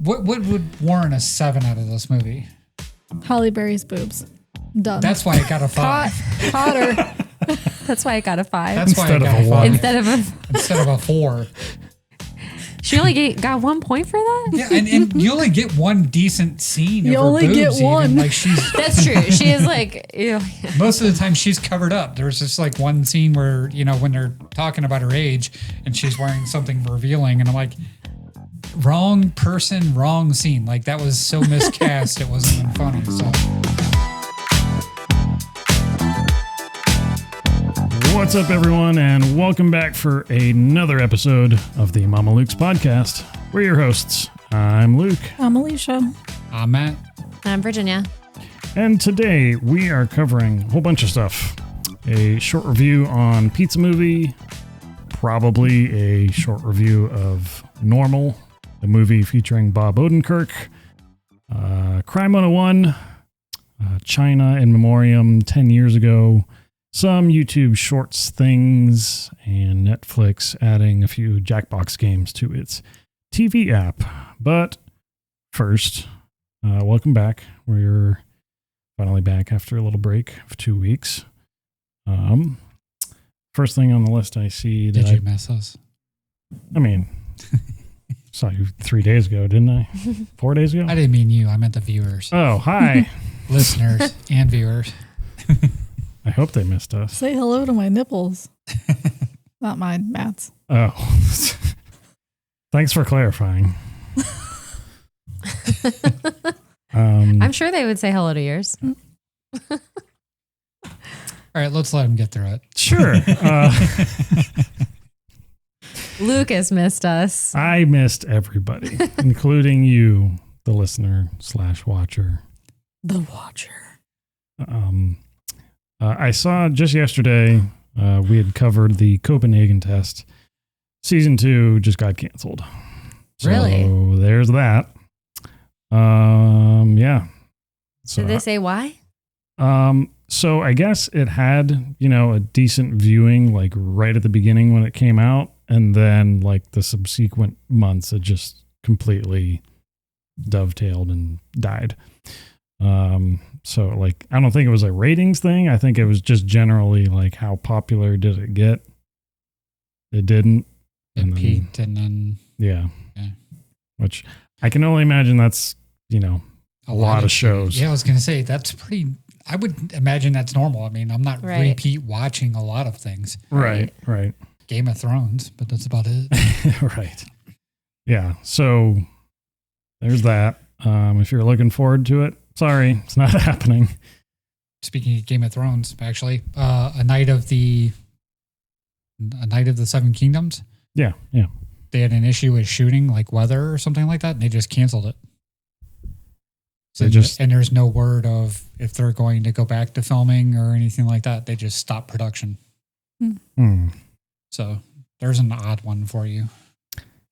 What would warrant a 7 out of this movie? Halle Berry's boobs. Done. That's why it got a 5. Hotter. That's why I got a 5. That's why it got a 5. Instead of a 4. She only got 1 point for that? Yeah, and you only get one decent scene of You her only boobs get one. even. Like she's That's true. She is like, ew. most of the time she's covered up. There's just like one scene where, when they're talking about her age and she's wearing something revealing, and I'm like, wrong person, wrong scene. Like that was so miscast, it wasn't even funny. So what's up, everyone, and welcome back for another episode of the Mamalukes podcast. We're your hosts. I'm Luke. I'm Alysha. I'm Matt. I'm Virginia. And today we are covering a whole bunch of stuff. A short review on Pizza Movie, probably a short review of Normal, the movie featuring Bob Odenkirk, Crime 101, Chyna in Memoriam 10 years ago, some YouTube Shorts things, and Netflix adding a few Jackbox games to its TV app. But first, welcome back. We're finally back after a little break of 2 weeks. First thing on the list I see that Did you miss us? I mean, saw you 3 days ago, didn't I? 4 days ago? I didn't mean you. I meant the viewers. Oh, hi. Listeners and viewers. I hope they missed us. Say hello to my nipples. Not mine, Matt's. Oh. Thanks for clarifying. I'm sure they would say hello to yours. All right, let's let him get through it. Sure. Lucas missed us. I missed everybody, including you, the listener / watcher. The Watcher. I saw just yesterday, we had covered the Copenhagen test. Season 2 just got canceled. Really? So there's that. Yeah. So, Did they say why? So I guess it had, a decent viewing like right at the beginning when it came out. And then like the subsequent months, it just completely dovetailed and died. So like, I don't think it was a ratings thing. I think it was just generally like how popular did it get? It didn't. It peaked and then... Yeah. Which I can only imagine that's, a lot of shows. Yeah, I was going to say, that's pretty... I would imagine that's normal. I mean, I'm not Right. repeat watching a lot of things. Right. Game of Thrones, but that's about it. Right. Yeah. So there's that. If you're looking forward to it, sorry, it's not happening. Speaking of Game of Thrones, actually, a night of the Seven Kingdoms. Yeah. They had an issue with shooting, like weather or something like that, and they just canceled it. So and there's no word of if they're going to go back to filming or anything like that. They just stopped production. So there's an odd one for you.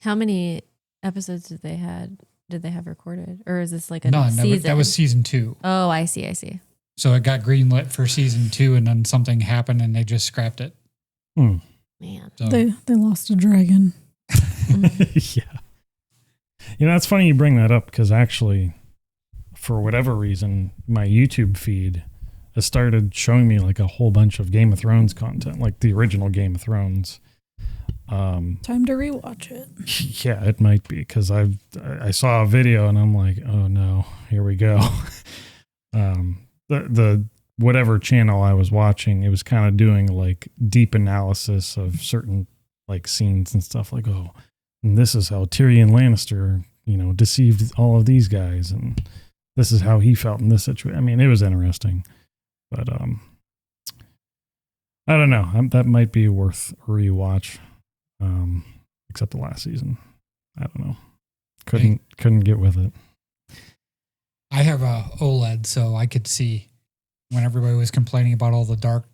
How many episodes did they have recorded? Or is this like a None. season? That was season 2. Oh, I see. So it got greenlit for season 2, and then something happened, and they just scrapped it. Man. So, They lost a dragon. Yeah. It's funny you bring that up because actually, for whatever reason, my YouTube feed has started showing me like a whole bunch of Game of Thrones content, like the original Game of Thrones. Time to rewatch it. Yeah, it might be because I saw a video and I'm like, oh no, here we go. The whatever channel I was watching, it was kind of doing like deep analysis of certain like scenes and stuff like, oh, and this is how Tyrion Lannister, deceived all of these guys, and this is how he felt in this situation. I mean, it was interesting, but I don't know. That might be worth a rewatch. Except the last season. I don't know. Couldn't get with it. I have a OLED, so I could see when everybody was complaining about all the dark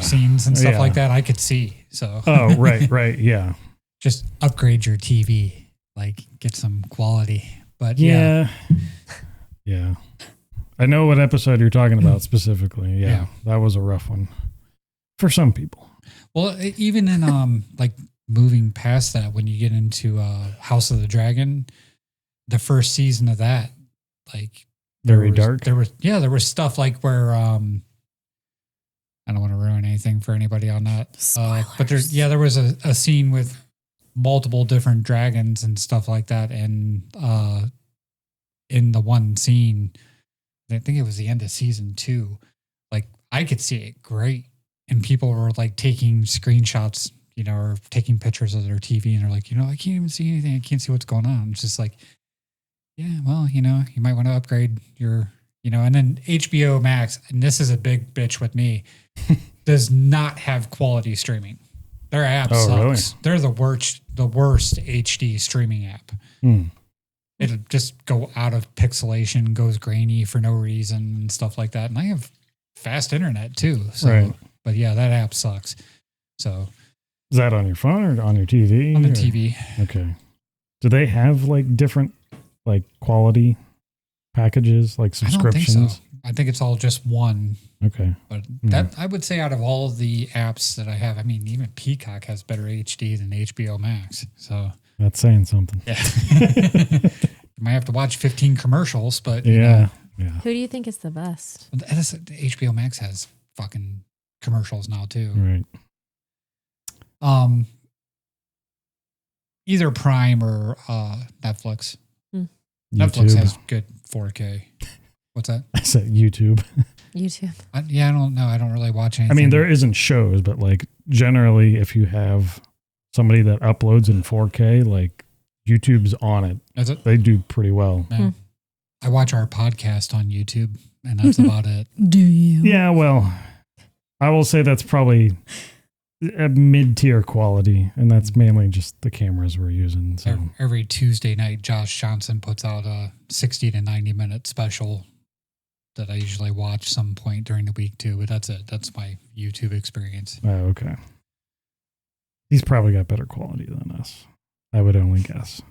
scenes and stuff like that. I could see. So right, yeah. Just upgrade your TV, like get some quality. But yeah. I know what episode you're talking about specifically. Yeah, that was a rough one for some people. Well, even in like moving past that, when you get into House of the Dragon, the first season of that, like Very dark. There was stuff like where I don't want to ruin anything for anybody on that. But there was a scene with multiple different dragons and stuff like that, and in the one scene, I think it was the end of season 2. Like I could see it great, and people were like taking screenshots, or taking pictures of their TV, and they're like, I can't even see anything. I can't see what's going on. It's just like, yeah, well, you might want to upgrade your, and then HBO Max, and this is a big bitch with me, does not have quality streaming. Their app sucks. Really? They're the worst HD streaming app. It'll just go out of pixelation, goes grainy for no reason and stuff like that. And I have fast internet too. So, right. But yeah, that app sucks. So is that on your phone or on your TV? On the TV. Okay. Do they have like different like quality packages, like subscriptions? I don't think so. I think it's all just one. Okay. But that I would say out of all of the apps that I have, I mean, even Peacock has better HD than HBO Max. So that's saying something. Yeah. You might have to watch 15 commercials, but yeah. Who do you think is the best? HBO Max has fucking commercials now too. Right. Either Prime or Netflix. YouTube. Netflix has good 4K. What's that? I said YouTube. YouTube. I don't know. I don't really watch anything. I mean, there isn't shows, but like generally, if you have somebody that uploads in 4K, like YouTube's on it. Is it? They do pretty well. Yeah. I watch our podcast on YouTube, and that's about it. Do you? Yeah, well, I will say that's probably a mid-tier quality, and that's mainly just the cameras we're using. So every Tuesday night, Josh Johnson puts out a 60 to 90 minute special that I usually watch some point during the week too. But that's it. That's my YouTube experience. Oh, okay. He's probably got better quality than us. I would only guess.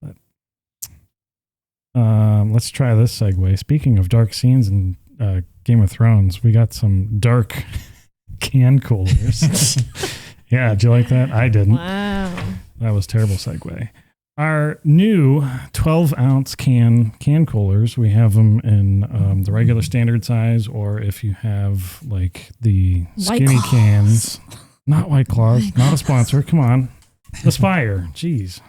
But let's try this segue. Speaking of dark scenes in Game of Thrones, we got some dark can coolers. Yeah, did you like that? I didn't. Wow. That was a terrible segue. Our new 12-ounce can coolers, we have them in the regular standard size, or if you have like the skinny cans. Not White Claws, not a sponsor. Come on. Aspire. Jeez.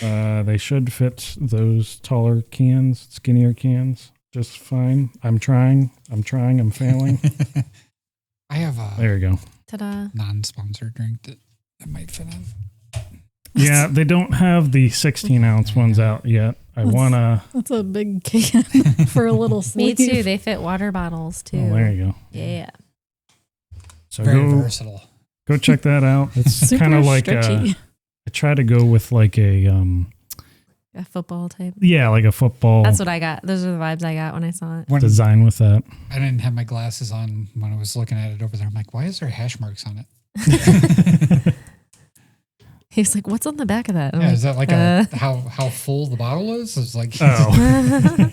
They should fit those taller cans, skinnier cans just fine. I'm trying. I'm failing. I have a there you go. Ta-da. Non-sponsored drink that might fit in. Yeah, they don't have the 16-ounce ones out yet. That's a big can for a little sleeve. Me too. They fit water bottles too. Oh, there you go. Yeah. So very versatile. Go check that out. It's kind of like I try to go with like a football type. Yeah, like a football. That's what I got. Those are the vibes I got when I saw it. Design with that. I didn't have my glasses on when I was looking at it over there. I'm like, why is there hash marks on it? He's like, what's on the back of that? Yeah, is that like how full the bottle is? It's like, oh.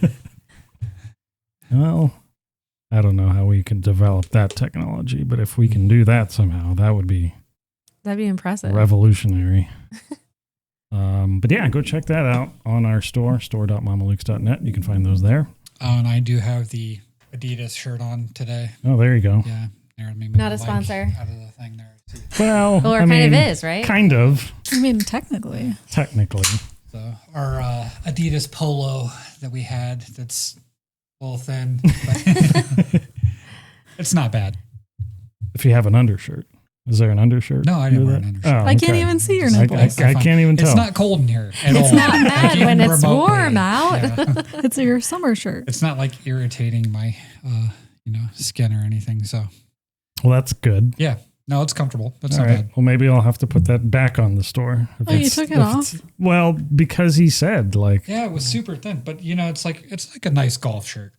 Well, I don't know how we can develop that technology, but if we can do that somehow, that'd be impressive. Revolutionary. But yeah, go check that out on our store.mamalukes.net. You can find those there. Oh, and I do have the Adidas shirt on today. Oh, there you go. Yeah. Not a sponsor. Out of the thing there. Well, or kind of is, right? Kind of. I mean, technically. So our Adidas polo that we had, that's a little thin, but it's not bad. If you have an undershirt. Is there an undershirt? No, I didn't wear an undershirt. I can't even see your nipples. I can't even tell. It's not cold in here at all. It's not bad when it's warm out. Yeah. It's your summer shirt. It's not like irritating my skin or anything. So, well, that's good. Yeah. No, it's comfortable. That's all not right. bad. Well, maybe I'll have to put that back on the store. You took it off? Well, because he said like. Yeah, it was super thin, but it's like a nice golf shirt.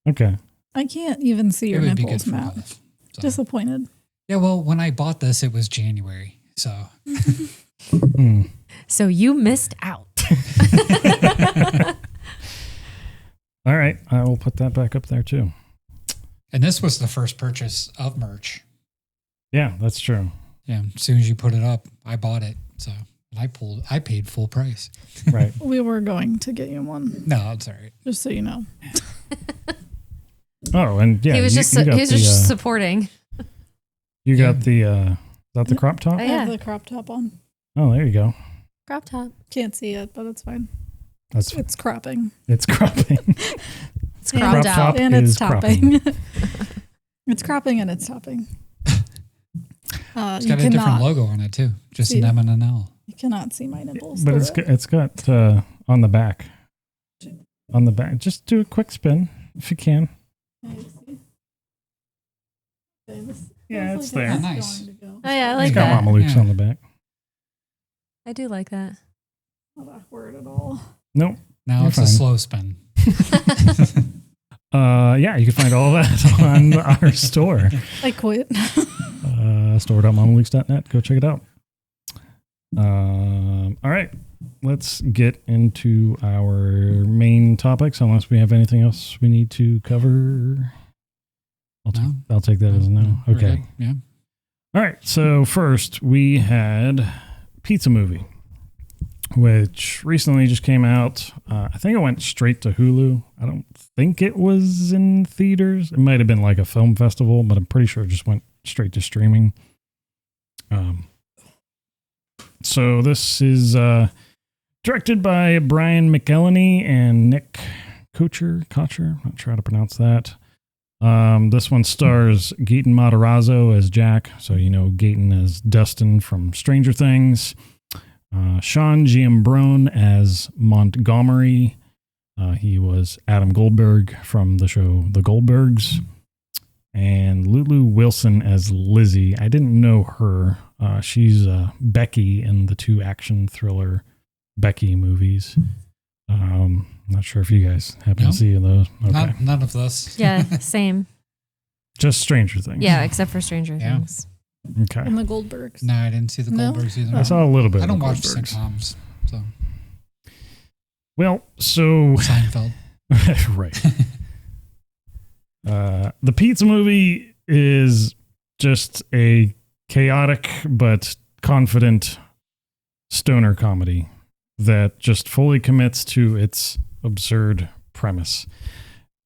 Okay. I can't even see your nipples, Matt. Golf, so. Disappointed. Yeah, well, when I bought this, it was January, so. So you missed out. All right, I will put that back up there too. And this was the first purchase of merch. Yeah, that's true. Yeah, as soon as you put it up, I bought it. So I paid full price. Right. We were going to get you one, No, it's all right. just so you know. Oh, and yeah, he was just supporting. You got the is that the crop top? I Yeah. have the crop top on. Oh, there you go. Crop top. Can't see it, but it's fine. That's It's cropping. it's cropping. It's And cropped crop out. top and it's is topping. It's cropping and it's topping. It's You got a different cannot, logo on it too. Just See. an M and an L. you cannot see my nipples. But through it's got on the back. On the back. Just do a quick spin if you can. Can you see? Okay, this Yeah, feels it's like there. Nice. going to go. Oh yeah, I It's like got that. Mamalukes Yeah. on the back. I do like that. Not awkward at all. Nope. Now You're it's fine. a slow spin. Yeah, you can find all that on our store. I quit. Store.mamalukes.net. Go check it out. All right. Let's get into our main topics, unless we have anything else we need to cover. No. I'll take that as a no. We're Okay. good. Yeah. All right. So first we had Pizza Movie, which recently just came out. I think it went straight to Hulu. I don't think it was in theaters. It might have been like a film festival, but I'm pretty sure it just went straight to streaming. So this is directed by Brian McElhenney and Nick Kocher. Not sure how to pronounce that. This one stars Gaten Matarazzo as Jack. So, you know, Gaten as Dustin from Stranger Things. Sean Giambrone as Montgomery. He was Adam Goldberg from the show The Goldbergs. And Lulu Wilson as Lizzie. I didn't know her. She's Becky in the two action thriller Becky movies. Not sure if you guys happen No. to see those. Okay. None of this. Yeah, same. Just Stranger Things. Yeah, except for Stranger Yeah. Things. Okay. And the Goldbergs. No, I didn't see the No? Goldbergs either. I saw a little bit. I don't of watch Goldbergs. sitcoms, so Well, so Seinfeld. right. The Pizza Movie is just a chaotic but confident stoner comedy that just fully commits to its absurd premise.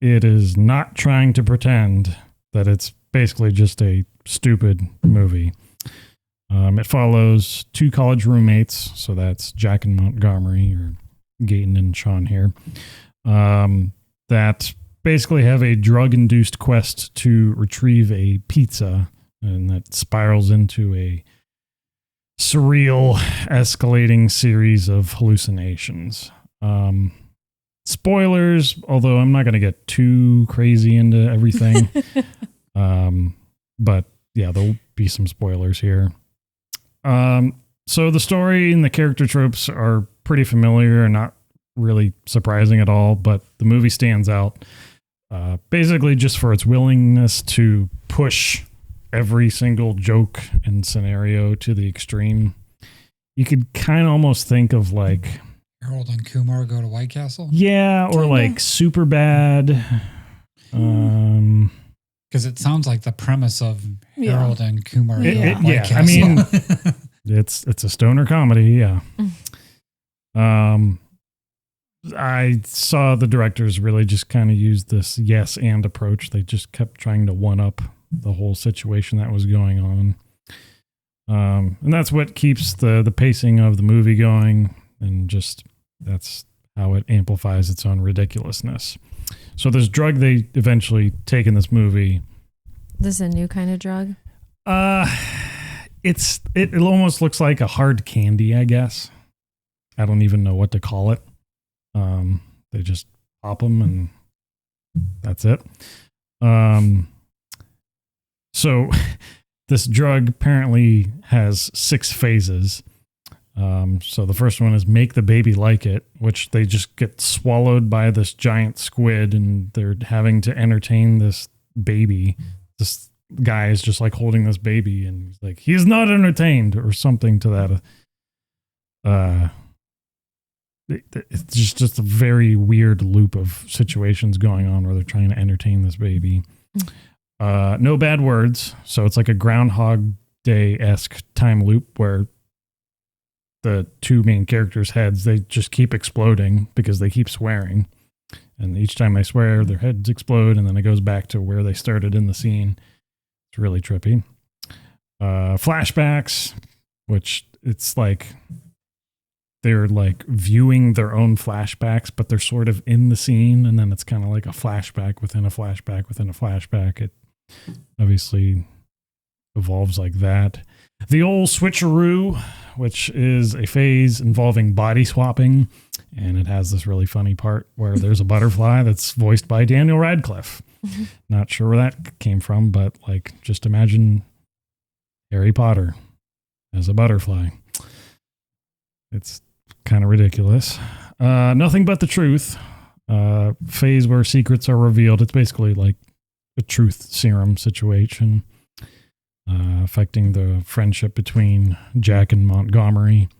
It is not trying to pretend that it's basically just a stupid movie. It follows two college roommates, so that's Jack and Montgomery, or Gaten and Sean here, that basically have a drug-induced quest to retrieve a pizza, and that spirals into a surreal, escalating series of hallucinations. Spoilers, although I'm not going to get too crazy into everything. But yeah, there'll be some spoilers here. So the story and the character tropes are pretty familiar and not really surprising at all, but the movie stands out basically just for its willingness to push every single joke and scenario to the extreme. You could kind of almost think of like Harold and Kumar go to White Castle yeah, or Kinda. like Super Bad. because it sounds like the premise of Yeah. Harold and Kumar. It- go to it- White yeah, I Castle. mean, it's a stoner comedy, yeah. I saw the directors really just kind of use this yes and approach. They just kept trying to one up the whole situation that was going on. And that's what keeps the pacing of the movie going, and just that's how it amplifies its own ridiculousness. So this drug they eventually take in this movie, This is a new kind of drug. it almost looks like a hard candy, I guess. I don't even know what to call it. They just pop them and that's it. So this drug apparently has 6 phases. So the first one is make the baby like it, which they just get swallowed by this giant squid and they're having to entertain this baby. This guy is just like holding this baby and he's like, he's not entertained or something to that. It's just a very weird loop of situations going on where they're trying to entertain this baby. No bad words. So it's like a Groundhog Day-esque time loop where the two main characters' heads, they just keep exploding because they keep swearing. And each time they swear, their heads explode, and then it goes back to where they started in the scene. It's really trippy. Flashbacks, which it's like they're like viewing their own flashbacks, but they're sort of in the scene, and then it's kind of like a flashback within a flashback within a flashback. It obviously evolves like that. The old switcheroo, which is a phase involving body swapping, and it has this really funny part where there's a butterfly that's voiced by Daniel Radcliffe. Not sure where that came from, but like just imagine Harry Potter as a butterfly. It's kind of ridiculous. Nothing but the truth. Phase where secrets are revealed. It's basically like a truth serum situation. Affecting the friendship between Jack and Montgomery.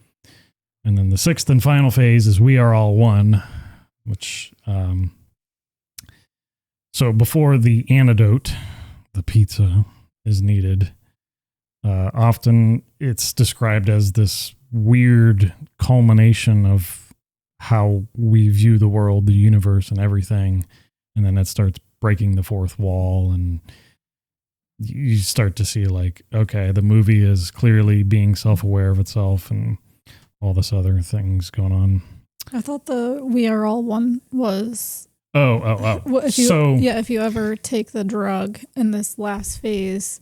And then the sixth and final phase is We Are All One, which, so before the antidote, the pizza, is needed, often it's described as this weird culmination of how we view the world, the universe, and everything. And then it starts breaking the fourth wall, and you start to see like, okay, the movie is clearly being self-aware of itself and all this other things going on. I thought the We Are All One was... Oh. If you ever take the drug in this last phase,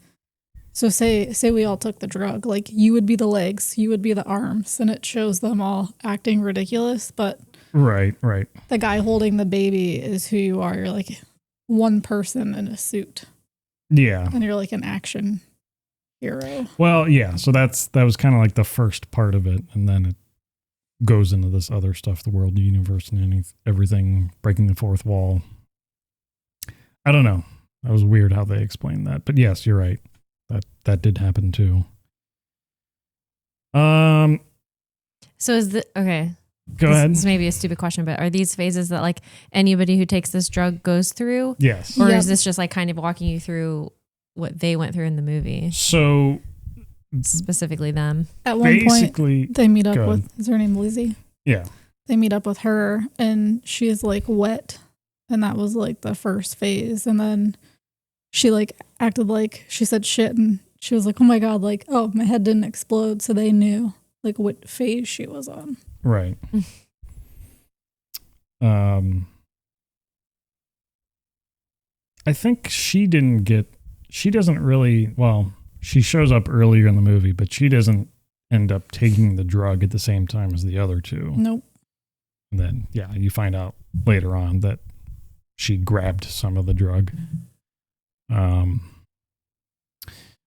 so say we all took the drug, like you would be the legs, you would be the arms, and it shows them all acting ridiculous, but Right. the guy holding the baby is who you are. You're like one person in a suit. Yeah. And you're like an action hero. Well, yeah. So that was kind of like the first part of it. And then it goes into this other stuff, the world, the universe, and everything, breaking the fourth wall. I don't know. That was weird how they explained that. But yes, you're right. That did happen too. So is the okay? Go ahead. This may be a stupid question, but are these phases that like anybody who takes this drug goes through? Yes. Or Yep. is this just like kind of walking you through what they went through in the movie, So specifically them? At one point, basically, they meet up go with, ahead. is her name Lizzie? Yeah. They meet up with her and she's like wet. And that was like the first phase. And then she like acted like she said shit and she was like, oh my God, like, oh, my head didn't explode. So they knew like what phase she was on. Right. I think she doesn't really, well, she shows up earlier in the movie, but she doesn't end up taking the drug at the same time as the other two. Nope. And then, yeah, you find out later on that she grabbed some of the drug.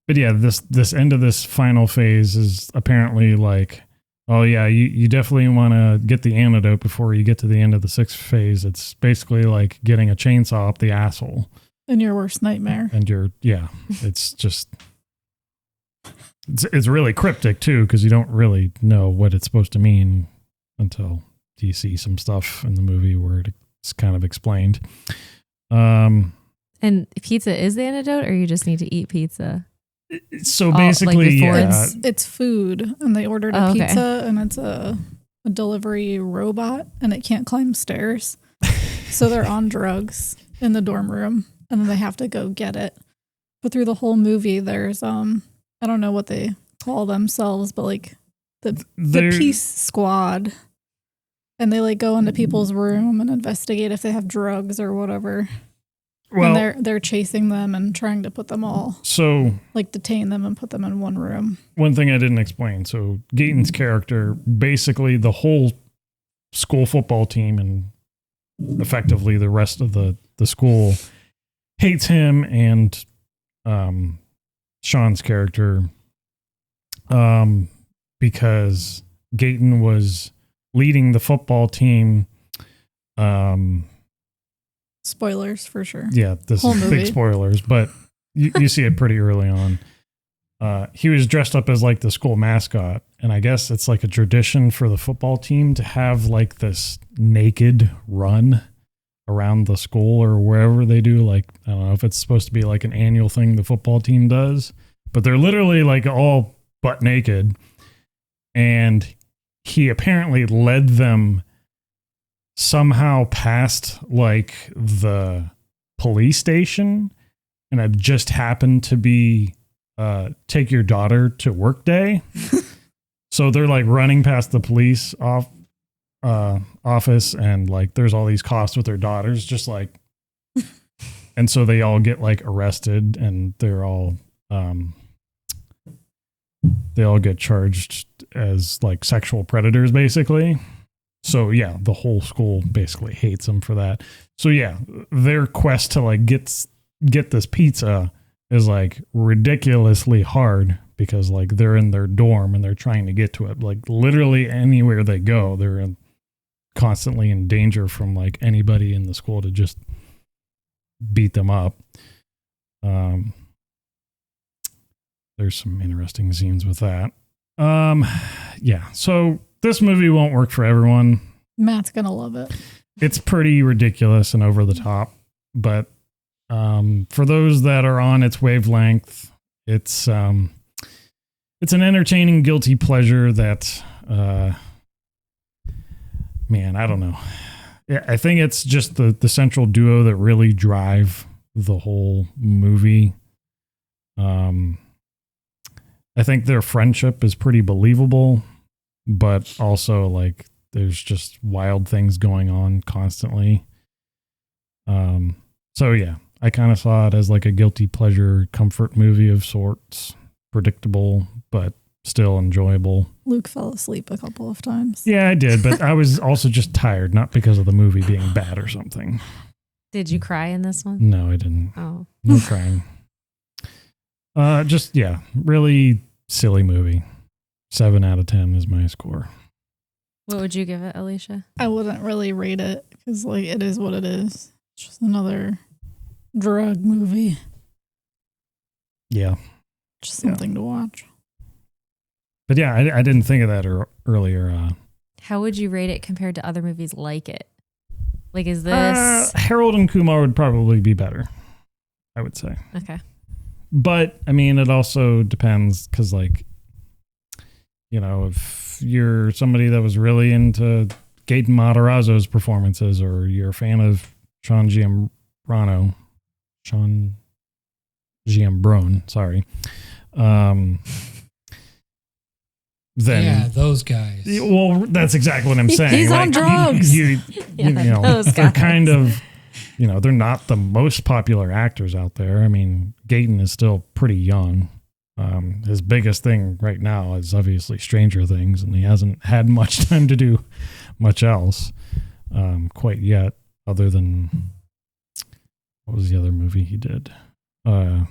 But yeah, this end of this final phase is apparently like, oh yeah, you definitely want to get the antidote before you get to the end of the sixth phase. It's basically like getting a chainsaw up the asshole. And your worst nightmare. And it's just, it's really cryptic too, because you don't really know what it's supposed to mean until you see some stuff in the movie where it's kind of explained. And pizza is the antidote, or you just need to eat pizza? So basically, it's food, and they ordered a pizza, and it's a delivery robot, and it can't climb stairs. So they're on drugs in the dorm room, and then they have to go get it. But through the whole movie, there's I don't know what they call themselves, but like the Peace Squad, and they like go into people's room and investigate if they have drugs or whatever. Well, and they're chasing them and trying to put them all, so like detain them and put them in one room. One thing I didn't explain. So Gaten's character, basically the whole school football team and effectively the rest of the school hates him and Sean's character because Gaten was leading the football team. Spoilers for sure. Yeah, this is big spoilers, but you see it pretty early on. He was dressed up as like the school mascot, and I guess it's like a tradition for the football team to have like this naked run around the school or wherever they do. Like, I don't know if it's supposed to be like an annual thing the football team does, but they're literally like all butt naked. And he apparently led them somehow past like the police station, and it just happened to be take your daughter to work day. So they're like running past the police office, and like there's all these cops with their daughters, just like, and so they all get like arrested, and they're all they all get charged as like sexual predators, basically. So yeah, the whole school basically hates them for that. So yeah, their quest to like get this pizza is like ridiculously hard, because like they're in their dorm and they're trying to get to it. Like literally anywhere they go, they're constantly in danger from like anybody in the school to just beat them up. There's some interesting scenes with that. Yeah. So this movie won't work for everyone. Matt's gonna love it. It's pretty ridiculous and over the top, but for those that are on its wavelength, it's an entertaining guilty pleasure that, man, I don't know. I think it's just the central duo that really drive the whole movie. I think their friendship is pretty believable, but also like there's just wild things going on constantly. So yeah, I kind of saw it as like a guilty pleasure comfort movie of sorts, predictable, but still enjoyable. Luke fell asleep a couple of times. Yeah, I did, but I was also just tired, not because of the movie being bad or something. Did you cry in this one? No, I didn't. Oh. No crying. Just, yeah, really silly movie. 7 out of 10 is my score. What would you give it, Alysha? I wouldn't really rate it because like it is what it is. It's just another drug movie. Yeah. Just something to watch. But yeah, I didn't think of that earlier. How would you rate it compared to other movies like it? Like, is this... Harold and Kumar would probably be better, I would say. Okay. But, I mean, it also depends because, like, you know, if you're somebody that was really into Gaten Matarazzo's performances, or you're a fan of Sean Giambrone, sorry. Then, yeah, those guys. Well, that's exactly what I'm saying. He's on drugs. You know, those they're guys. kind of, you know, they're not the most popular actors out there. I mean, Gaten is still pretty young. His biggest thing right now is obviously Stranger Things, and he hasn't had much time to do much else quite yet, other than, what was the other movie he did? What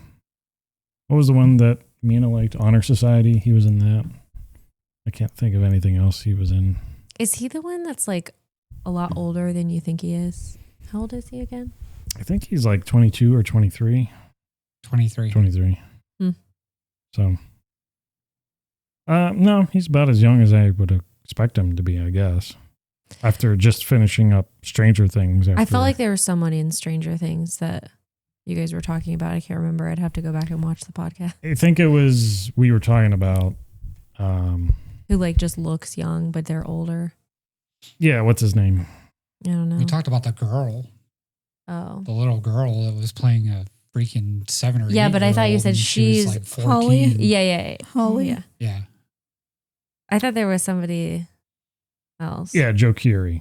was the one that Mina liked? Honor Society. He was in that. I can't think of anything else he was in. Is he the one that's like a lot older than you think he is? How old is he again? I think he's like 22 or 23. 23. 23. Hmm. So, no, he's about as young as I would expect him to be, I guess. After just finishing up Stranger Things. I felt like there was someone in Stranger Things that you guys were talking about. I can't remember. I'd have to go back and watch the podcast. I think it was, we were talking about. Who like just looks young, but they're older. Yeah, what's his name? I don't know. We talked about the girl. Oh. The little girl that was playing a freaking 7 or 8. Yeah, but I thought you said and she she's was like 14. Holly? Yeah. Holly. Yeah. Yeah. I thought there was somebody else. Yeah, Joe Keery.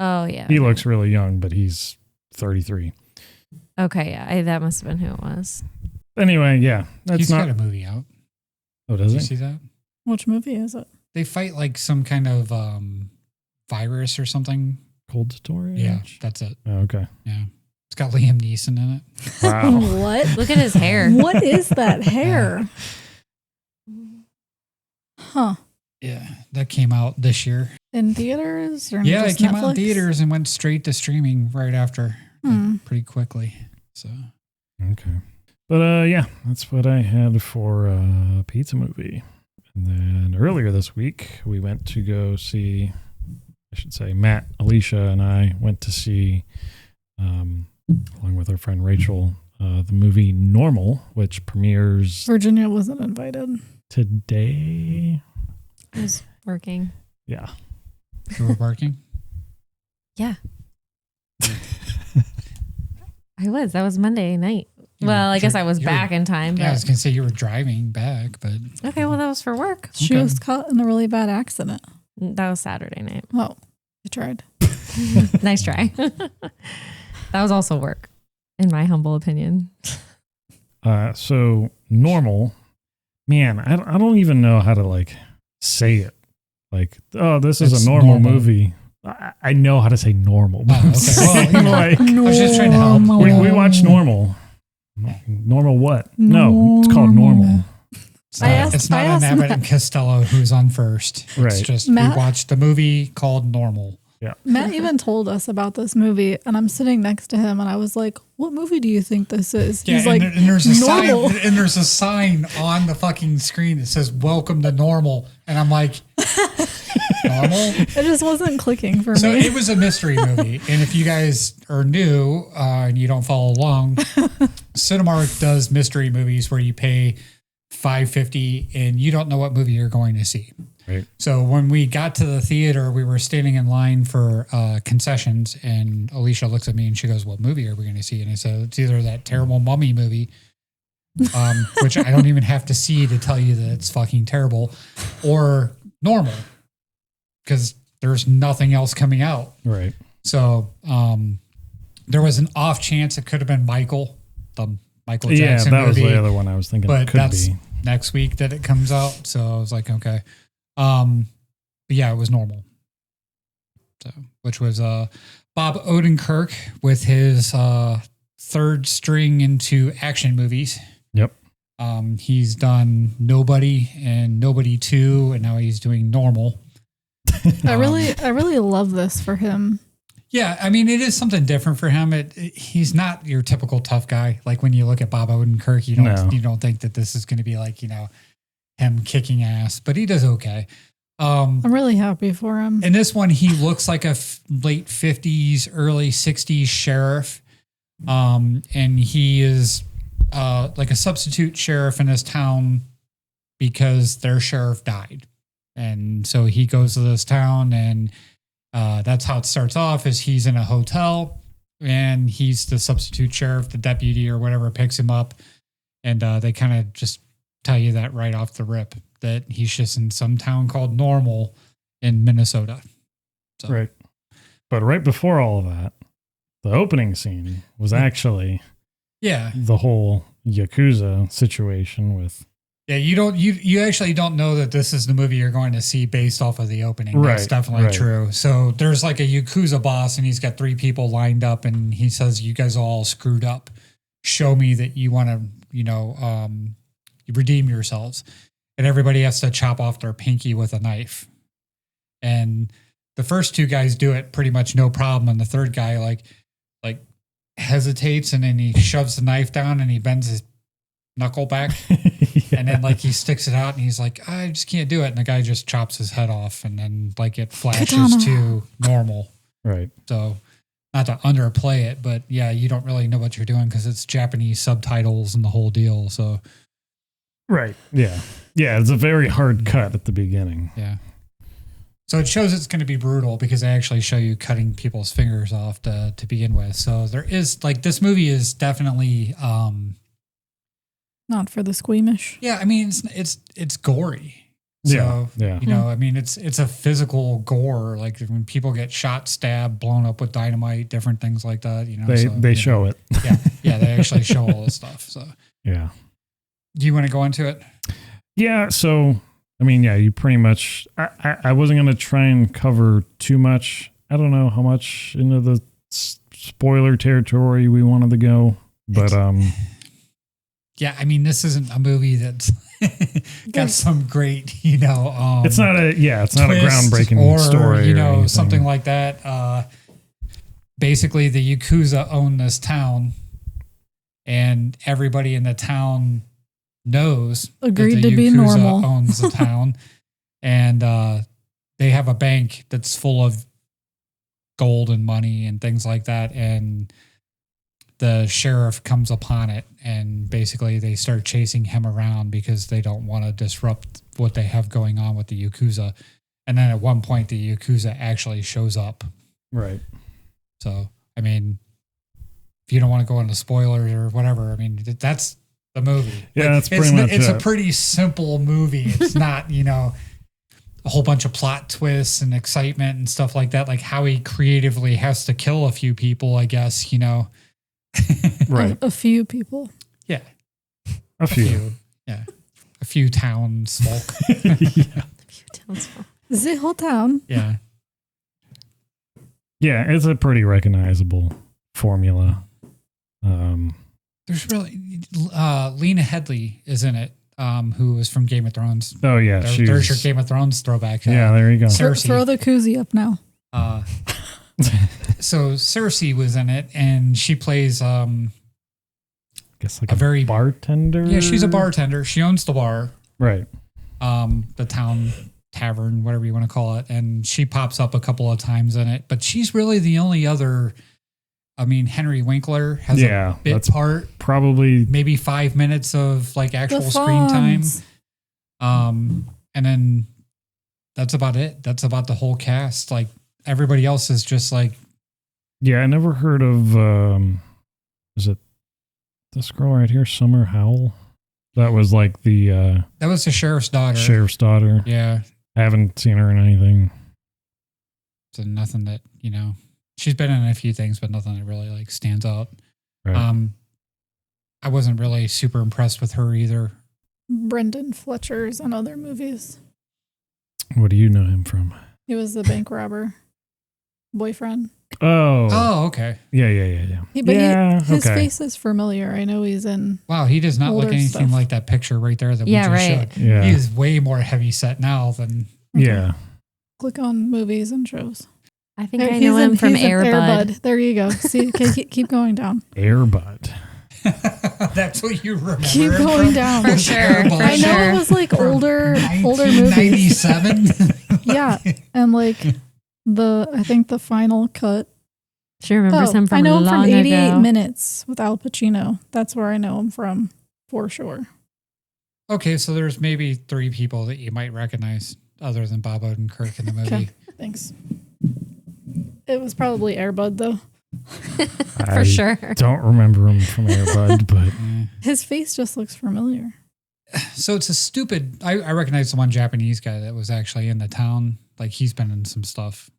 Oh, yeah. He looks really young, but he's 33. Okay, yeah. That must have been who it was. Anyway, yeah. He's got a movie out. Oh, does Did he? you see that? Which movie is it? They fight like some kind of virus or something. Cold Storage? Yeah, that's it. Oh, okay. Yeah. It's got Liam Neeson in it. Wow. What? Look at his hair. What is that hair? Huh. Yeah, that came out this year. In theaters? Or Yeah, it just came out in Netflix? theaters and went straight to streaming right after, like, pretty quickly. So, Okay. But yeah, that's what I had for a pizza movie. And then earlier this week, we went to go see, I should say, Matt, Alysha, and I went to see, along with our friend Rachel, the movie Normal, which premieres Virginia wasn't invited. today. It was Working. Yeah. You were working? Yeah. I was. That was Monday night. Well, I guess I was back in time. But... Yeah, I was going to say you were driving back, but... Okay, well, that was for work. She was caught in a really bad accident. That was Saturday night. Oh, I tried. Nice try. That was also work, in my humble opinion. So normal, man, I don't even know how to like say it. Like, oh, this is a normal movie. I know how to say normal. Oh, okay. Well, like, I was just trying to help. We watch Normal. Normal what? No, it's called Normal. It's not an Abbott and Costello who's on first. Right. It's just Matt, we watched a movie called Normal. Yeah. Matt even told us about this movie, and I'm sitting next to him, and I was like, "What movie do you think this is?" Yeah, He's like, and there's a Normal. sign, and there's a sign on the fucking screen that says "Welcome to Normal," and I'm like, "Normal." It just wasn't clicking for So me. it was a mystery movie, and if you guys are new and you don't follow along, Cinemark does mystery movies where you pay $5.50 and you don't know what movie you're going to see. Right. So when we got to the theater, we were standing in line for concessions, and Alysha looks at me and she goes, "What movie are we going to see?" And I said, "It's either that terrible mummy movie, which I don't even have to see to tell you that it's fucking terrible, or Normal, because there's nothing else coming out." Right. So there was an off chance it could have been Michael, the Michael Jackson that movie. was the other one I was thinking. But it could that's be next week that it comes out. So I was like, okay. But yeah, it was Normal. So, which was Bob Odenkirk with his third string into action movies. Yep. He's done Nobody and Nobody 2, and now he's doing Normal. I really love this for him. Yeah, I mean, it is something different for him. He's not your typical tough guy. Like when you look at Bob Odenkirk, you don't think that this is going to be like, him kicking ass, but he does okay. I'm really happy for him. In this one, he looks like a late 50s, early 60s sheriff. And he is like a substitute sheriff in his town because their sheriff died. And so he goes to this town, and that's how it starts off, is he's in a hotel and he's the substitute sheriff, the deputy or whatever picks him up. And they kind of just tell you that right off the rip, that he's just in some town called Normal in Minnesota. So. right. But right before all of that, the opening scene was actually the whole Yakuza situation with. Yeah, you actually don't know that this is the movie you're going to see based off of the opening. Right, That's definitely true. So there's like a Yakuza boss, and he's got 3 people lined up, and he says, "You guys are all screwed up. Show me that you want to, you redeem yourselves." And everybody has to chop off their pinky with a knife. And the first 2 guys do it pretty much no problem, and the third guy like hesitates, and then he shoves the knife down and he bends his knuckle back. And then he sticks it out, and he's like, "I just can't do it." And the guy just chops his head off, and then it flashes to Normal. Right. So not to underplay it, but yeah, you don't really know what you're doing because it's Japanese subtitles and the whole deal. So. Right. Yeah. Yeah. It's a very hard cut at the beginning. Yeah. So it shows it's going to be brutal because they actually show you cutting people's fingers off to begin with. So there is this movie is definitely, Not for the squeamish. yeah, I mean, it's gory. So, I mean, it's a physical gore, like when people get shot, stabbed, blown up with dynamite, different things like that, They show it. Yeah, they actually show all this stuff. So, yeah. Do you want to go into it? Yeah. So, I mean, yeah, you pretty much, I wasn't going to try and cover too much. I don't know how much into the spoiler territory we wanted to go, but, yeah, I mean, this isn't a movie that's got some great, it's not a groundbreaking story or something like that. Basically, the Yakuza own this town, and everybody in the town knows Agreed that the to be Yakuza normal. owns the town, and they have a bank that's full of gold and money and things like that, and the sheriff comes upon it, and basically they start chasing him around because they don't want to disrupt what they have going on with the Yakuza. And then at one point, the Yakuza actually shows up. Right. So, I mean, if you don't want to go into spoilers or whatever, I mean, that's the movie. Yeah, that's pretty much It's it. a pretty simple movie. It's not, a whole bunch of plot twists and excitement and stuff like that. Like how he creatively has to kill a few people, I guess, Right. A few people. Yeah. A few. Yeah. A few townsfolk. Yeah. A few townsfolk. The whole town. Yeah. Yeah, it's a pretty recognizable formula. There's really Lena Headey is in it, who was from Game of Thrones. Oh yeah, There's your Game of Thrones throwback. Yeah, there you go. Cersei. Throw the koozie up now. So Cersei was in it, and she plays guess like a very bartender. Yeah, she's a bartender. She owns the bar, Right. the town tavern, whatever you want to call it, and she pops up a couple of times in it. But she's really the only other. I mean, Henry Winkler has a bit part, probably maybe 5 minutes of like actual The screen time. Fonz. And then that's about it. That's about the whole cast. Like everybody else is just like, Yeah, I never heard of is it this girl right here, Summer Howell? That was like the that was the sheriff's daughter. sheriff's daughter. Yeah. I haven't seen her in anything. So nothing that, she's been in a few things, but nothing that really like stands out. Right. I wasn't really super impressed with her either. Brendan Fletcher's and other movies. What do you know him from? He was the bank robber boyfriend. Oh, okay. Yeah. His face is familiar. I know he's in. Wow, he does not look older anything stuff. like that picture right there that we Yeah, just right. showed. Yeah. He is way more heavy set now than Yeah. Click on movies and shows. I think I know him from Air Bud. There you go. See, okay, keep going down. Air Bud. that's what you remember. Keep him going from? down. For sure. I know sure. it was like From older movies. 1997. Yeah, and like I think the final cut. She remembers him from I know him long from 88 ago. Minutes with Al Pacino. That's where I know him from, for sure. Okay, so there's maybe 3 people that you might recognize other than Bob Odenkirk in the movie. Okay, thanks. It was probably Air Bud though. For sure. Don't remember him from Air Bud, but His face just looks familiar. So it's a stupid. I recognize the one Japanese guy that was actually in the town. Like he's been in some stuff,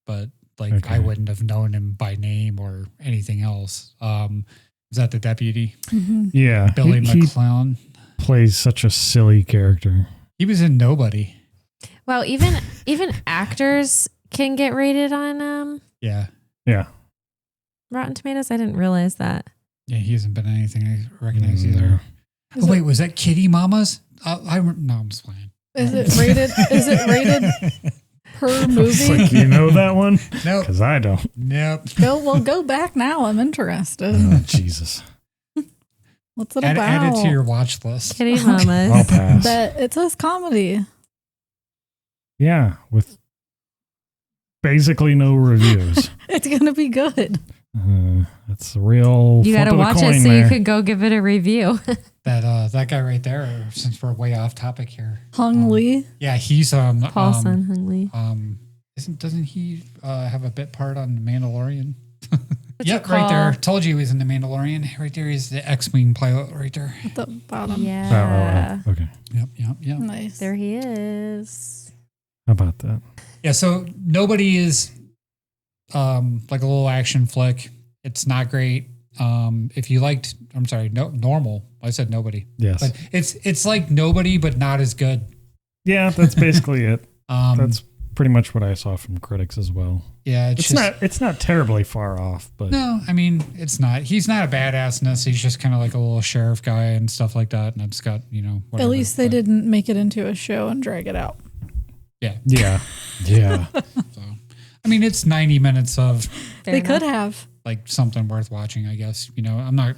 but like Okay. I wouldn't have known him by name or anything else. Is that the deputy? Mm-hmm. yeah, Billy he McClellan. plays such a silly character. He was in Nobody. Well, even actors can get rated on Yeah. Yeah. Rotten Tomatoes. I didn't realize that. Yeah, he hasn't been in anything I recognize either. Is Oh, wait, it- was that Kitty Mamas? No, I'm just playing. Is it rated? Is it rated per It's movie? like, you know that one? Nope. Because I don't. Nope. Go back now. I'm interested. Oh, Jesus. What's it Add about? it to your watch list. Kitty I'll Mamas. pass. But it says comedy. Yeah, with basically no reviews. It's gonna be good. That's the real. You flip got to of the watch coin it so there. you could go give it a review. That guy right there. Since we're way off topic here. Hung Lee. Yeah, he's Paulson Hungley. Doesn't he have a bit part on The Mandalorian? What's Yep, it right there. called? Told you he was in The Mandalorian. Right there, he's the X-wing pilot. Right there. At the bottom. Yeah. Oh, okay. Yep. Nice. There he is. How about that? Yeah. So Nobody is like a little action flick. It's not great. If you liked, Normal. I said Nobody, Yes. but it's like Nobody, but not as good. Yeah, that's basically it. That's Pretty much what I saw from critics as well. yeah. It's not terribly far off, but No, I mean, it's not. He's not a badass in this. He's just kind of like a little sheriff guy and stuff like that. And it's got, At whatever, least they but- didn't make it into a show and drag it out. Yeah. yeah. So, I mean, it's 90 minutes of Fair They enough. could have. like something worth watching, I guess. I'm not,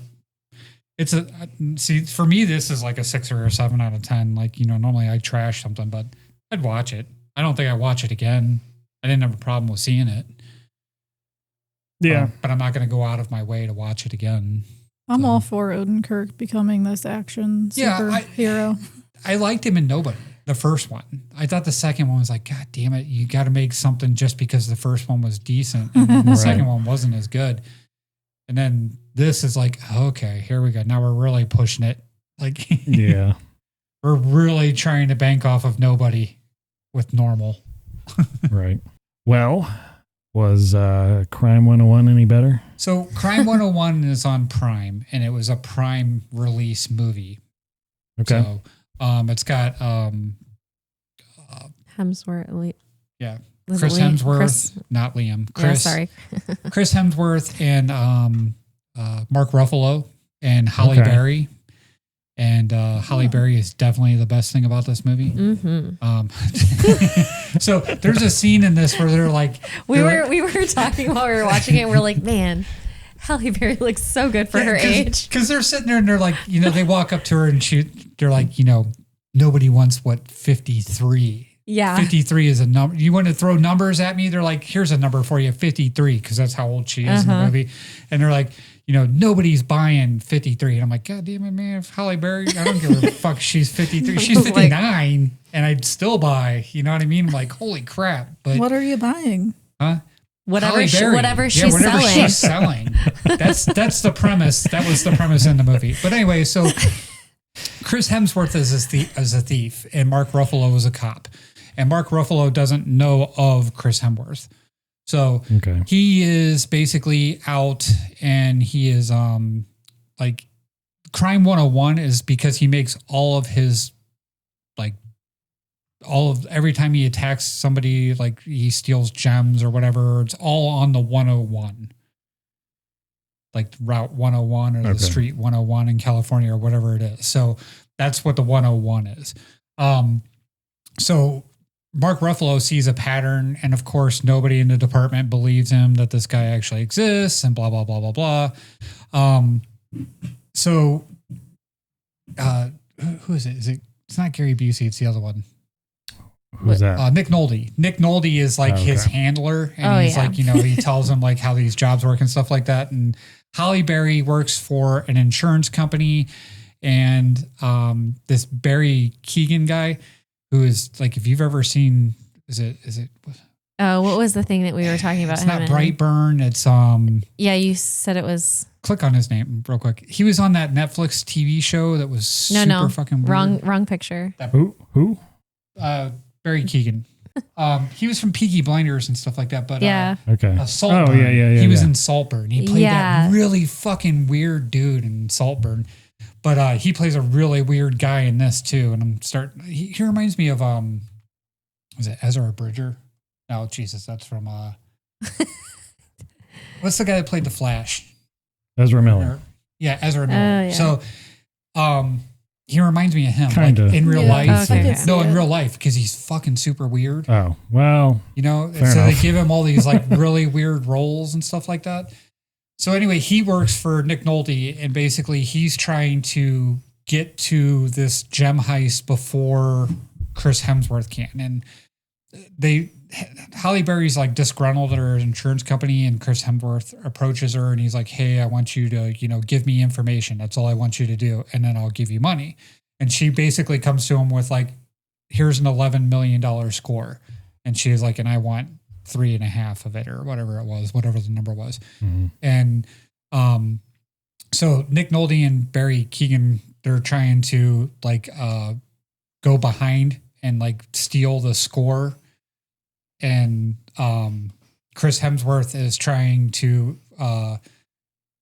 for me, this is like a 6 or a 7 out of 10. Like, normally I trash something, but I'd watch it. I don't think I'd watch it again. I didn't have a problem with seeing it. Yeah. But I'm not going to go out of my way to watch it again. I'm So- all for Odenkirk becoming this action Yeah, superhero. I liked him in Nobody. the first one. I thought the second one was like, God damn it, you got to make something just because the first one was decent and the second one wasn't as good. And then this is like, okay, here we go. Now we're really pushing it. Like, yeah, we're really trying to bank off of nobody with normal. right. Well, was Crime 101 any better? So Crime 101 is on Prime, and it was a Prime release movie. Okay. So it's got Hemsworth. Yeah. Was Chris it Liam? Hemsworth, not Liam. Chris. Yeah, sorry. Chris Hemsworth and Mark Ruffalo and Halle Berry. And Halle Berry is definitely the best thing about this movie. Mm-hmm. So there's a scene in this where they're like, we were talking while we were watching it. And we're like, man, Halle Berry looks so good for her age. Because they're sitting there and they're like, they walk up to her and they're like, nobody wants 53. Yeah. 53 is a number. You want to throw numbers at me? They're like, here's a number for you, 53, because that's how old she is in the movie. And they're like, nobody's buying 53. And I'm like, God damn it, man. If Halle Berry, I don't give a fuck. She's 53. She's 59, and I'd still buy. You know what I mean? I'm like, holy crap. But what are you buying? Huh? Whatever she's whatever selling. She's selling. That's the premise. That was the premise in the movie. But anyway, so Chris Hemsworth is a thief, and Mark Ruffalo is a cop. And Mark Ruffalo doesn't know of Chris Hemsworth. So he is basically out, and he is like Crime 101 is because he makes all of his every time he attacks somebody, like he steals gems or whatever, it's all on the 101. Like Route 101 or the Street 101 in California or whatever it is. So that's what the 101 is. So Mark Ruffalo sees a pattern, and of course, nobody in the department believes him that this guy actually exists, and blah, blah, blah, blah, blah. So who is it? It's not Gary Busey, it's the other one. Who's that? Nick Nolte. Nick Nolte is like his handler, and he's like, he tells him like how these jobs work and stuff like that. And Halle Berry works for an insurance company, and this Barry Keoghan guy, who is like, if you've ever seen, is it? Oh, what was the thing that we were talking about? It's not Brightburn. It's Yeah, you said it was. Click on his name real quick. He was on that Netflix TV show that was super fucking weird. Wrong picture. Who? Barry Keoghan. He was from Peaky Blinders and stuff like that. But Saltburn. Oh yeah. He was in Saltburn. He played that really fucking weird dude in Saltburn. But he plays a really weird guy in this too. And he reminds me of was it Ezra Bridger? No, Jesus, that's from what's the guy that played the Flash? Ezra Miller. Yeah, Ezra Miller. So he reminds me of him. Kinda. Like, in real life. Okay. No, in real life, because he's fucking super weird. Oh, well. So enough. they give him all these like really weird roles and stuff like that. So anyway, he works for Nick Nolte, and basically he's trying to get to this gem heist before Chris Hemsworth can. And Halle Berry's like disgruntled at her insurance company, and Chris Hemsworth approaches her and he's like, hey, I want you to, give me information. That's all I want you to do. And then I'll give you money. And she basically comes to him with like, here's an $11 million score. And she was like, and I want 3.5 of it, or whatever it was, whatever the number was. Mm-hmm. And so Nick Nolte and Barry Keoghan, they're trying to like go behind and like steal the score. And Chris Hemsworth is trying to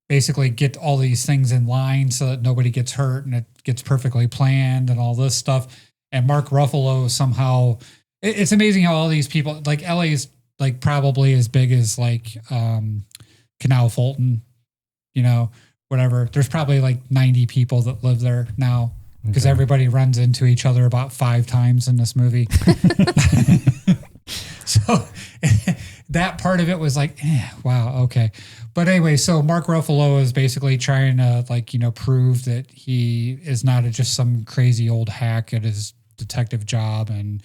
basically get all these things in line so that nobody gets hurt and it gets perfectly planned and all this stuff. And Mark Ruffalo somehow, it's amazing how all these people, like LA is like probably as big as like Canal Fulton, whatever. There's probably like 90 people that live there now because everybody runs into each other about 5 times in this movie. So that part of it was like, wow, okay. But anyway, so Mark Ruffalo is basically trying to like, prove that he is not just some crazy old hack at his detective job. And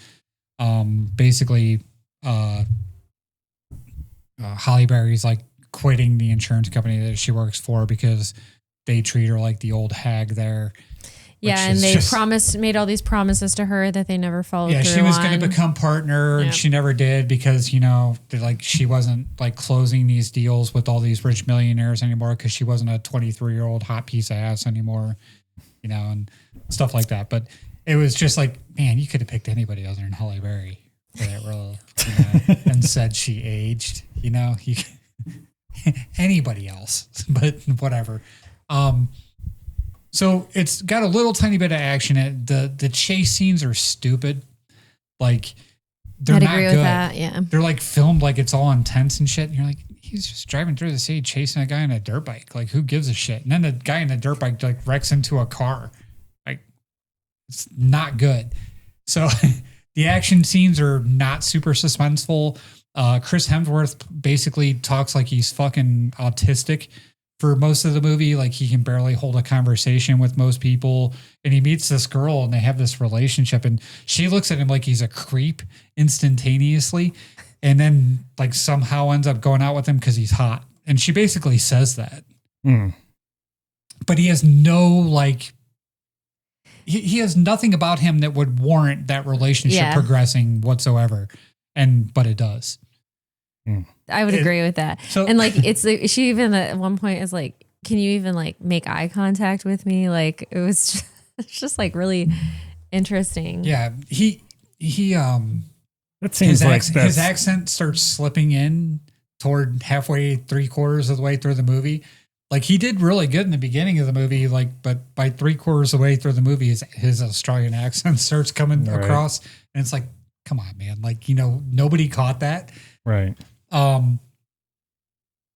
basically Halle Berry's like quitting the insurance company that she works for because they treat her like the old hag there. Yeah, and they made all these promises to her that they never followed through. Yeah, she was going to become partner, and she never did because, she wasn't like closing these deals with all these rich millionaires anymore because she wasn't a 23-year-old hot piece of ass anymore, and stuff like that. But it was just like, man, you could have picked anybody other than Halle Berry for that role, and said she aged, anybody else, but whatever. So it's got a little tiny bit of action. The chase scenes are stupid. Like they're not good. With that, yeah. They're like filmed like it's all intense and shit. And you're like, he's just driving through the city chasing a guy on a dirt bike. Like who gives a shit? And then the guy on the dirt bike like wrecks into a car. Like it's not good. So the action scenes are not super suspenseful. Chris Hemsworth basically talks like he's fucking autistic for most of the movie. Like he can barely hold a conversation with most people, and he meets this girl and they have this relationship, and she looks at him like he's a creep instantaneously, and then like somehow ends up going out with him because he's hot. And she basically says that, but he has no like, he has nothing about him that would warrant that relationship progressing whatsoever. But it does. I would agree with that. So, and like, she even at one point is like, can you even like make eye contact with me? Like it was just like really interesting. Yeah. He that seems his accent starts slipping in toward halfway, 3/4 of the way through the movie. Like he did really good in the beginning of the movie, but by 3/4 of the way through the movie, his Australian accent starts coming across, and it's like, come on, man. Like, nobody caught that. Right.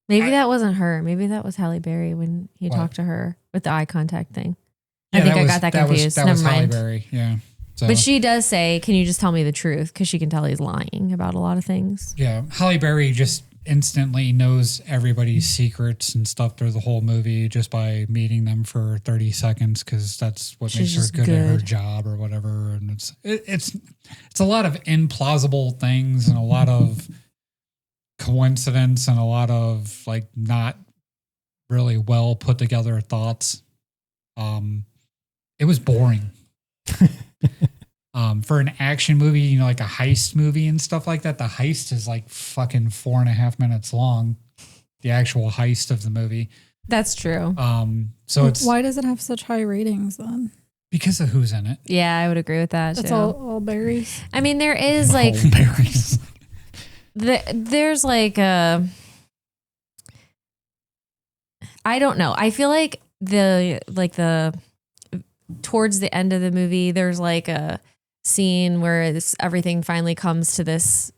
Maybe that wasn't her. Maybe that was Halle Berry when he talked to her with the eye contact thing. Yeah, I got that confused. That was Halle Berry. Yeah. So. But she does say, can you just tell me the truth? Because she can tell he's lying about a lot of things. Yeah. Halle Berry just instantly knows everybody's secrets and stuff through the whole movie just by meeting them for 30 seconds because that's what makes her good at her job or whatever. And it's a lot of implausible things and a lot of coincidence and a lot of like not really well put together thoughts. It was boring. For an action movie, like a heist movie and stuff like that, the heist is like fucking 4.5 minutes long. The actual heist of the movie. That's true. So why does it have such high ratings then? Because of who's in it. Yeah, I would agree with that. That's all berries. I mean, there is like berries. There's like I don't know. I feel like the towards the end of the movie, there's like a scene where everything finally comes to this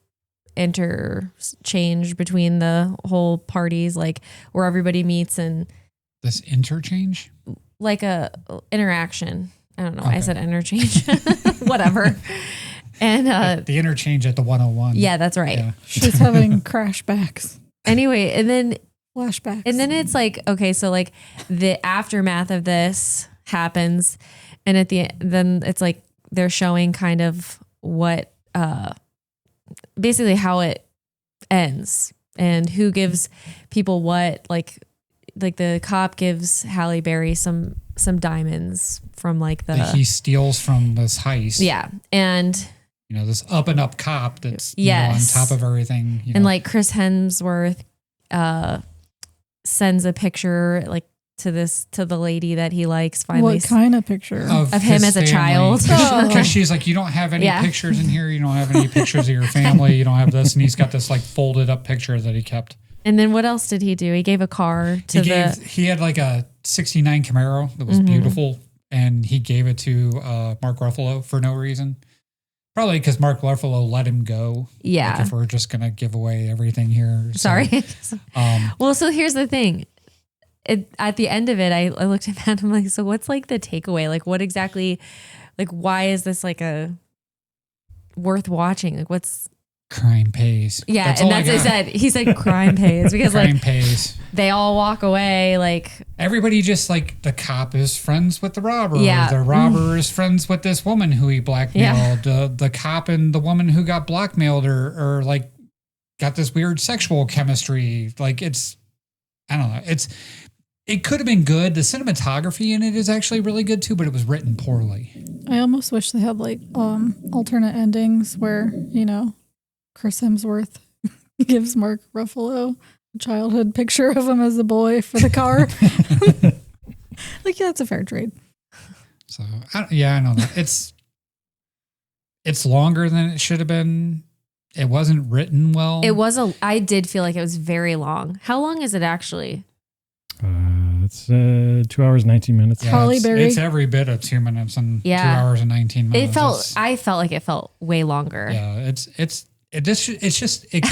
interchange between the whole parties, like where everybody meets and this interchange, like a interaction. I don't know. Okay. I said interchange, whatever. And the interchange at the 101. Yeah, that's right. Yeah. She's having crashbacks. Anyway, and then flashbacks. And then it's like, okay, so like the aftermath of this happens, and then it's like they're showing kind of what basically how it ends and who gives people what, like the cop gives Halle Berry some diamonds from like that he steals from this heist. Yeah. And this up and up cop that's on top of everything. And like Chris Hemsworth sends a picture like to the lady that he likes finally. What kind of picture? Of him as a child. Because she's like, you don't have any pictures in here. You don't have any pictures of your family. You don't have this. And he's got this like folded up picture that he kept. And then what else did he do? He gave a car to he had like a 69 Camaro that was beautiful. And he gave it to Mark Ruffalo for no reason. Probably because Mark Ruffalo let him go. Yeah. Like if we're just going to give away everything here. So, sorry. Well, so here's the thing. At the end of it, I looked at that. I'm like, so what's like the takeaway? Like what exactly, like why is this like a worth watching? Like what's crime pays? Yeah. That's and that's what he said. He said crime pays because crime pays. They all walk away. Like everybody just like the cop is friends with the robber. Yeah. The robber is friends with this woman who he blackmailed. Yeah. The cop and the woman who got blackmailed or like got this weird sexual chemistry. Like I don't know. it could have been good. The cinematography in it is actually really good too, but it was written poorly. I almost wish they had like alternate endings where, Chris Hemsworth gives Mark Ruffalo a childhood picture of him as a boy for the car. Like, yeah, it's a fair trade. So, I know that. It's longer than it should have been. It wasn't written well. I did feel like it was very long. How long is it actually? It's 2 hours, 19 minutes. Yeah, Halle Berry. It's every bit of 2 minutes and 2 hours and 19 minutes. I felt like it felt way longer. Yeah, it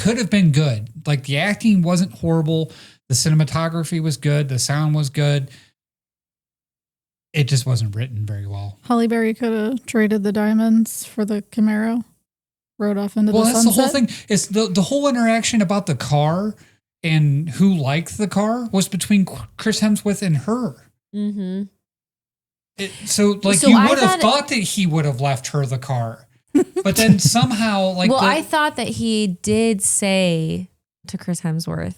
could have been good. Like the acting wasn't horrible. The cinematography was good. The sound was good. It just wasn't written very well. Halle Berry could have traded the diamonds for the Camaro, rode off into the sunset. Well, that's the whole thing. It's the whole interaction about the car and who liked the car was between Chris Hemsworth and her. Mm-hmm. So you would have thought that he would have left her the car. But then somehow, I thought that he did say to Chris Hemsworth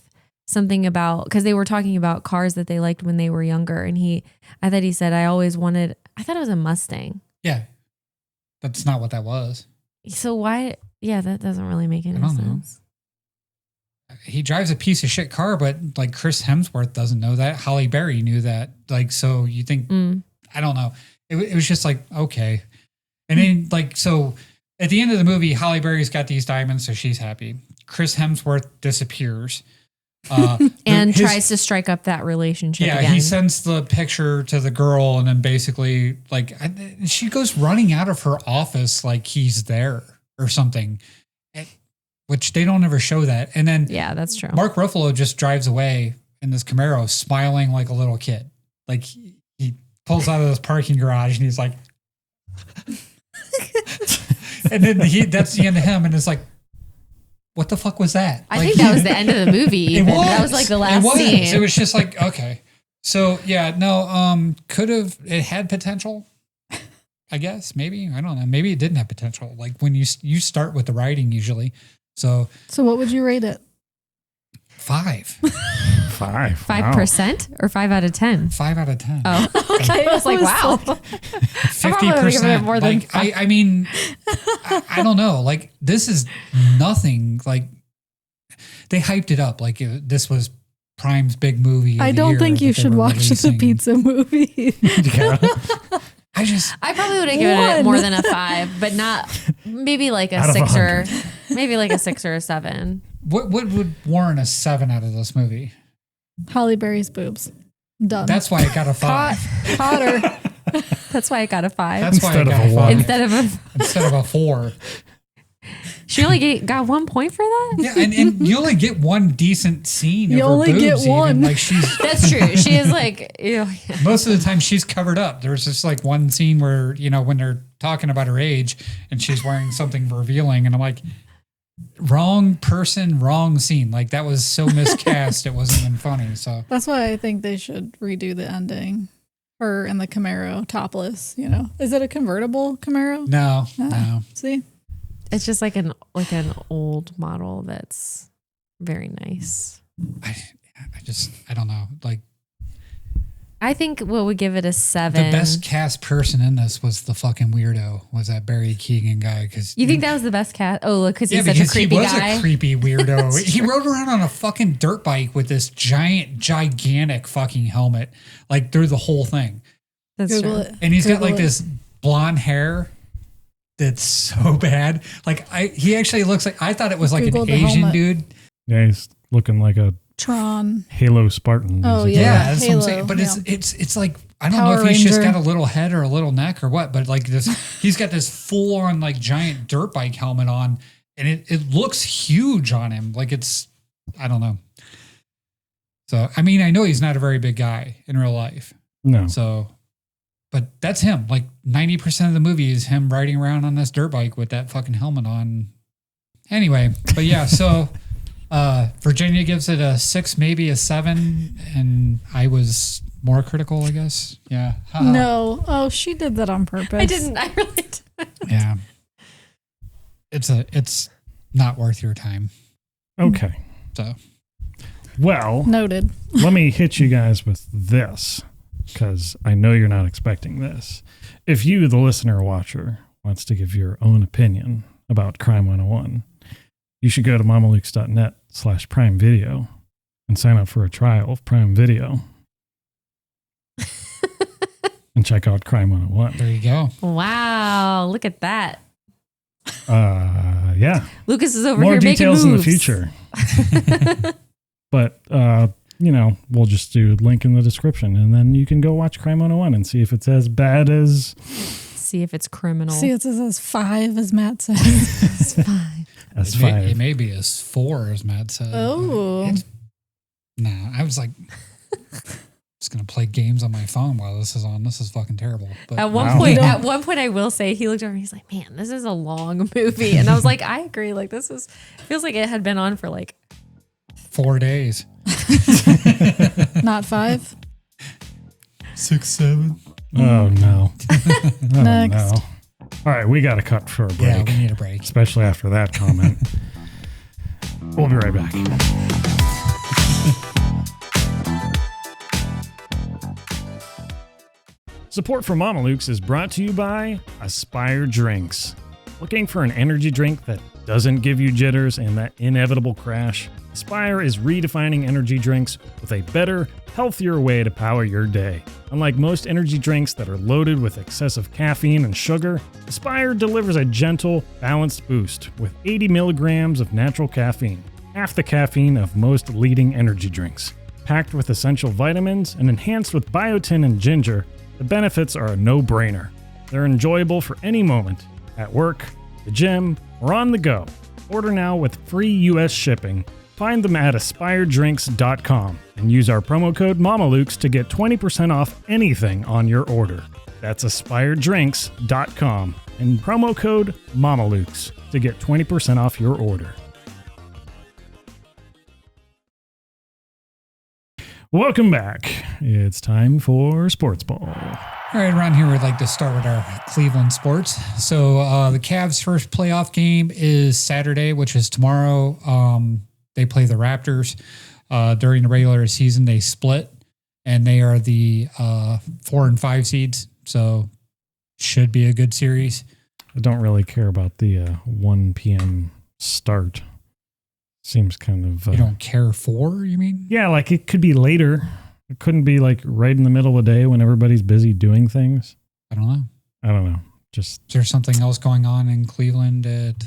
something about, because they were talking about cars that they liked when they were younger. And I thought he said, I thought it was a Mustang. Yeah. That's not what that was. So why? Yeah, that doesn't really make any sense. He drives a piece of shit car, but like Chris Hemsworth doesn't know that. Halle Berry knew that. Like, so you think, I don't know. It was just like, okay. And then so at the end of the movie, Halle Berry's got these diamonds, so she's happy. Chris Hemsworth disappears. And tries to strike up that relationship again. He sends the picture to the girl, and then basically, she goes running out of her office like he's there or something, which they don't ever show that. And then, yeah, that's true. Mark Ruffalo just drives away in this Camaro, smiling like a little kid. Like he pulls out of this parking garage, and he's like, and then that's the end of him, and it's like, what the fuck was that? I think that was the end of the movie. That was like the last scene. It was just like, okay. So yeah, no, it had potential, I guess. Maybe. I don't know. Maybe it didn't have potential. Like when you start with the writing usually. So what would you rate it? 5. 5% or 5 out of 10? 5 out of 10. Oh, okay. I was like, wow. 50%. More than I mean, I don't know. Like this is nothing. Like they hyped it up. Like this was Prime's big movie. I don't think you should watch the pizza movie. I probably would have given it more than a 5, but not maybe like a 6 or maybe like a 6 or a 7. What would warrant a 7 out of this movie? Halle Berry's boobs. Done. That's why it got a 5. Potter. That's why it got a 5. That's why it got a 5. Instead of a 4. She only got 1 point for that? Yeah, and you only get one decent scene. You only get one. Like she's That's true. She is like, most of the time she's covered up. There's just like one scene where, when they're talking about her age and she's wearing something revealing, and I'm like, wrong person, wrong scene. Like that was so miscast, it wasn't even funny. So that's why I think they should redo the ending. Her in the Camaro, topless. Is it a convertible Camaro? No. See, it's just like an old model that's very nice. I don't know. Like, I think what would give it a 7. The best cast person in this was the fucking weirdo. Was that Barry Keoghan guy? Because you think that was the best cast? Oh, look, because he's such a creepy guy. He was a creepy weirdo. He rode around on a fucking dirt bike with this gigantic fucking helmet, like through the whole thing. That's true. And he's got like this blonde hair that's so bad. Like he actually looks like, I thought it was like an Asian dude. Yeah, he's looking like a Tron Halo Spartan. Oh yeah, that's Halo, what I'm saying. But it's like, I don't know if he's just got a little head or a little neck or what, but like this, he's got this full on like giant dirt bike helmet on, and it looks huge on him. Like I don't know. So I mean, I know he's not a very big guy in real life. No. So, but that's him. Like 90% of the movie is him riding around on this dirt bike with that fucking helmet on. Anyway, but yeah, so. Virginia gives it a 6, maybe a 7, and I was more critical, I guess. Yeah. No. Oh, she did that on purpose. I didn't. I really didn't. Yeah. It's not worth your time. Okay. So Well, Noted. let me hit you guys with this, because I know you're not expecting this. If you, the listener or watcher, wants to give your own opinion about Crime 101, you should go to mamalukes.net/Prime Video and sign up for a trial of Prime Video and check out Crime 101. There you go. Wow, look at that. Yeah. Lucas is over More here making details moves. in the future. But, we'll just do link in the description, and then you can go watch Crime 101 and see if it's as bad as... See if it's criminal. See, it says as 5 as Matt says. It's fine. As It 5. may be as 4, as Matt said. Oh. Nah, I was like, just gonna play games on my phone while this is on. This is fucking terrible. But At one point, I will say, he looked over and he's like, man, this is a long movie. And I was like, I agree. Like, feels like it had been on for like 4 days. Not 5. 6, 7. Oh, no. Oh, Next. no. All right, we got to cut for a break. Yeah, we need a break. Especially after that comment. We'll be right back. Support for Mamalukes is brought to you by Aspire Drinks. Looking for an energy drink that doesn't give you jitters and that inevitable crash? Aspire is redefining energy drinks with a better, healthier way to power your day. Unlike most energy drinks that are loaded with excessive caffeine and sugar, Aspire delivers a gentle, balanced boost with 80 milligrams of natural caffeine, half the caffeine of most leading energy drinks. Packed with essential vitamins and enhanced with biotin and ginger, the benefits are a no-brainer. They're enjoyable for any moment, at work, the gym, or on the go. Order now with free U.S. shipping. Find them at aspiredrinks.com and use our promo code Mamalukes to get 20% off anything on your order. That's aspiredrinks.com and promo code Mamalukes to get 20% off your order. Welcome back. It's time for Sportsball. All right, around here we'd like to start with our Cleveland sports. So the Cavs' first playoff game is Saturday, which is tomorrow. They play the Raptors. During the regular season, they split, and they are the 4 and 5 seeds. So should be a good series. I don't really care about the 1 p.m. start. Seems kind of... you don't care for, you mean? Yeah, like it could be later. It couldn't be like right in the middle of the day when everybody's busy doing things. I don't know. Just... Is there something else going on in Cleveland at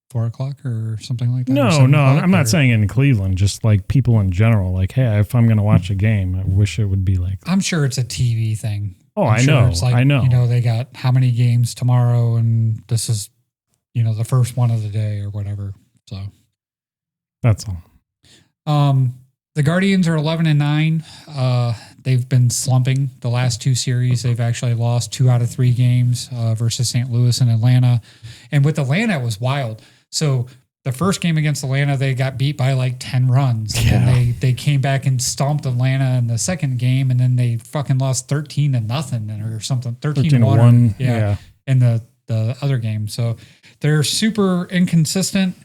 4 o'clock or something like that? No, I'm not saying in Cleveland, just like people in general. Like, hey, if I'm going to watch a game, I wish it would be like... I'm sure it's a TV thing. Oh, I know. It's like, I know. You know, they got how many games tomorrow, and this is, the first one of the day or whatever. So that's all. The Guardians are 11-9. They've been slumping the last 2 series. They've actually lost 2 out of 3 games versus St. Louis and Atlanta. And with Atlanta, it was wild. So the first game against Atlanta, they got beat by like 10 runs. And then they came back and stomped Atlanta in the second game, and then they fucking lost 13-0 or something. 13-1. Yeah. In the other game. So they're super inconsistent.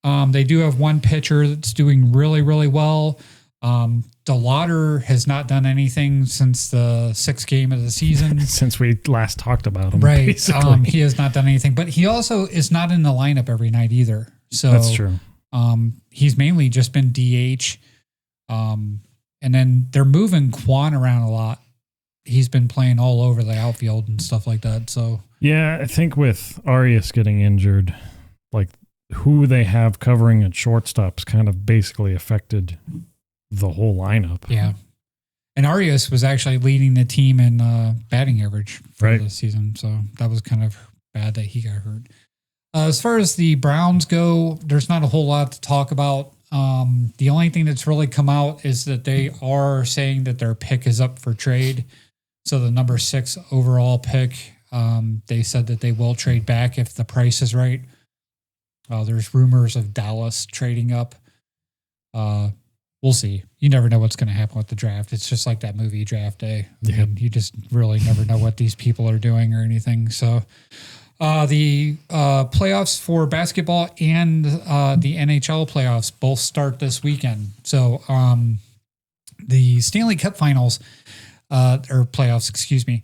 They do have one pitcher that's doing really, really well. DeLauder has not done anything since the 6th game of the season. Since we last talked about him. Right. Basically. He has not done anything, but he also is not in the lineup every night either. So that's true. He's mainly just been DH. And then they're moving Quan around a lot. He's been playing all over the outfield and stuff like that. So yeah, I think with Arias getting injured, like who they have covering at shortstop's kind of basically affected the whole lineup. Yeah. And Arias was actually leading the team in batting average for the season. So that was kind of bad that he got hurt. As far as the Browns go, there's not a whole lot to talk about. The only thing that's really come out is that they are saying that their pick is up for trade. So the number 6 overall pick, they said that they will trade back if the price is right. There's rumors of Dallas trading up. We'll see. You never know what's going to happen with the draft. It's just like that movie Draft Day. I mean, you just really never know what these people are doing or anything. So The playoffs for basketball and the NHL playoffs both start this weekend. So the Stanley Cup finals or playoffs, excuse me,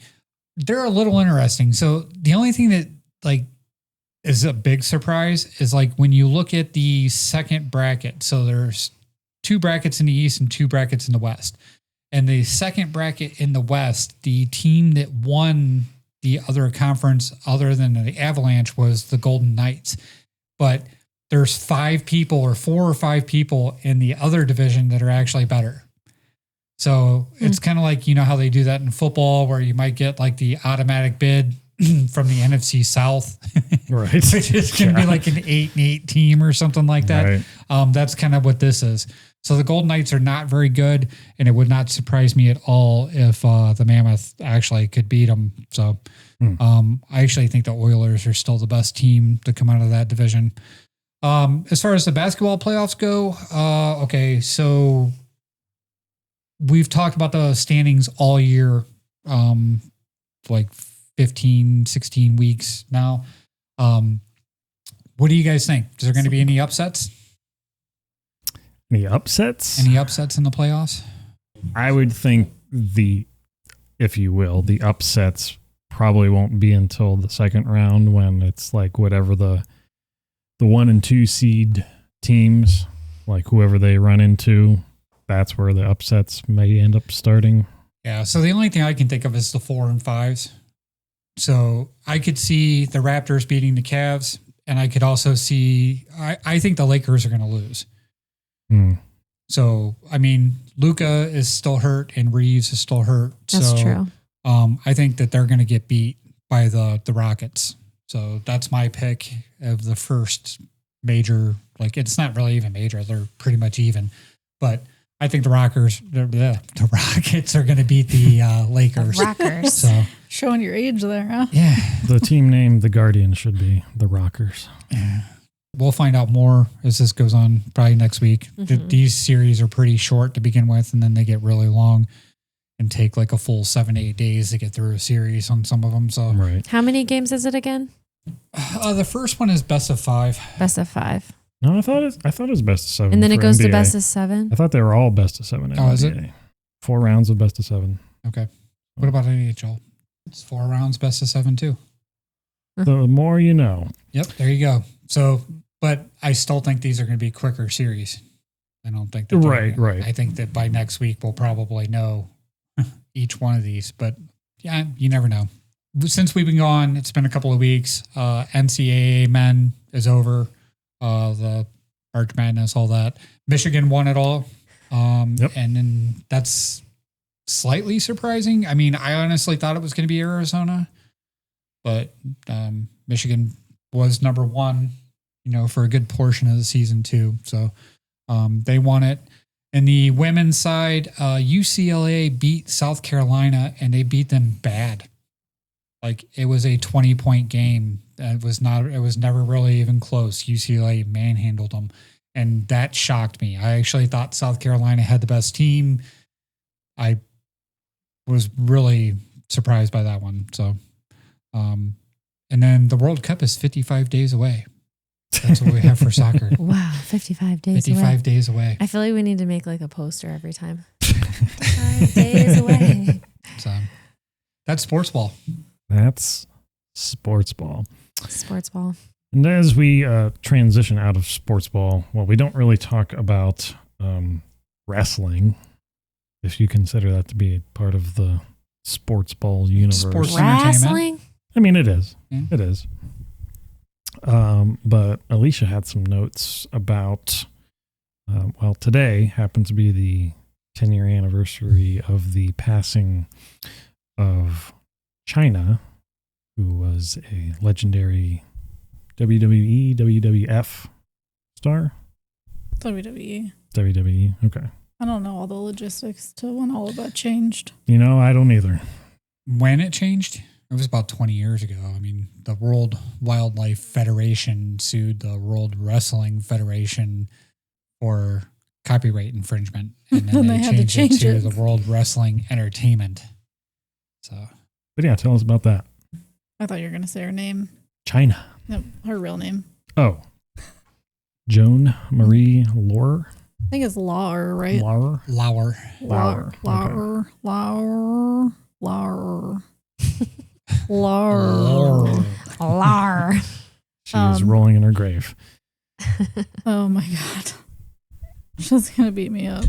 they're a little interesting. So the only thing that like is a big surprise is like when you look at the second bracket. So there's 2 brackets in the East and 2 brackets in the West. And the second bracket in the West, the team that won the other conference other than the Avalanche was the Golden Knights. But there's 5 people or 4 or 5 people in the other division that are actually better. So it's kind of like, you know, how they do that in football where you might get like the automatic bid from the NFC South, Right. which is going to be like an 8-8 team or something like that. Right. That's kind of what this is. So the Golden Knights are not very good, and it would not surprise me at all if the Mammoth actually could beat them. So I actually think the Oilers are still the best team to come out of that division. As far as the basketball playoffs go, okay, so we've talked about the standings all year, like 15, 16 weeks now. What do you guys think? Is there going to be any upsets? Any upsets? Any upsets in the playoffs? I would think if you will, the upsets probably won't be until the second round when it's like whatever the 1 and 2 seed teams, like whoever they run into, that's where the upsets may end up starting. Yeah. So the only thing I can think of is the 4 and 5s. So I could see the Raptors beating the Cavs, and I could also see, I think the Lakers are going to lose. So, I mean, Luka is still hurt and Reeves is still hurt. That's true. I think that they're going to get beat by the Rockets. So that's my pick of the first major. Like, it's not really even major. They're pretty much even. But I think the Rockets are going to beat the Lakers. The Rockers. So Showing your age there, huh? yeah. The team named the Guardians should be the Rockers. Yeah. We'll find out more as this goes on probably next week. These series are pretty short to begin with, and then they get really long and take like a full 7-8 days to get through a series on some of them. So, Right. How many games is it again? The first one is best of 5. Best of 5. No, I thought it was best of 7. And then it for goes to NBA. best of 7. I thought they were all best of 7. Oh, is it? NBA. 4 rounds of best of 7. Okay. What about NHL? It's 4 rounds, best of 7 too. The more you know. Yep, there you go. So, but I still think these are going to be quicker series. I don't think that Right. I think that by next week we'll probably know each one of these. But yeah, you never know. Since we've been gone, it's been a couple of weeks. NCAA men is over. The March Madness, all that. Michigan won it all. Yep. And then that's slightly surprising. I mean, I honestly thought it was going to be Arizona, but Michigan was number 1, you know, for a good portion of the season too. So they won it. And the women's side, UCLA beat South Carolina, and they beat them bad. Like, it was a 20-point game. It was never really even close. UCLA manhandled them, and that shocked me. I actually thought South Carolina had the best team. I was really surprised by that one. So, and then the World Cup is 55 days away. That's what we have for soccer. Wow, 55 days 55 days away. I feel like we need to make like a poster every time. 55 days away. So that's Sportsball. That's Sportsball. Sportsball. And as we transition out of Sportsball, well, we don't really talk about wrestling, if you consider that to be part of the Sportsball universe. Sports Wrestling? I mean, it is. Yeah. It is. But Alysha had some notes about, well, today happens to be the 10-year anniversary of the passing of Chyna, who was a legendary WWE, WWF star. WWE. WWE, okay. I don't know all the logistics to when all of that changed. You know, I don't either. When it changed, it was about 20 years ago. I mean, the World Wildlife Federation sued the World Wrestling Federation for copyright infringement. And then They had to change to it. the World Wrestling Entertainment. So, But yeah, tell us about that. I thought you were going to say her name. Chyna. Yep, her real name. Oh. Joan Marie Laurer? I think it's Lauer, right? Laurer? Lauer. Lauer. Lauer. Lauer. Lauer. Lauer. Lar. She is rolling in her grave. Oh my God. She's going to beat me up.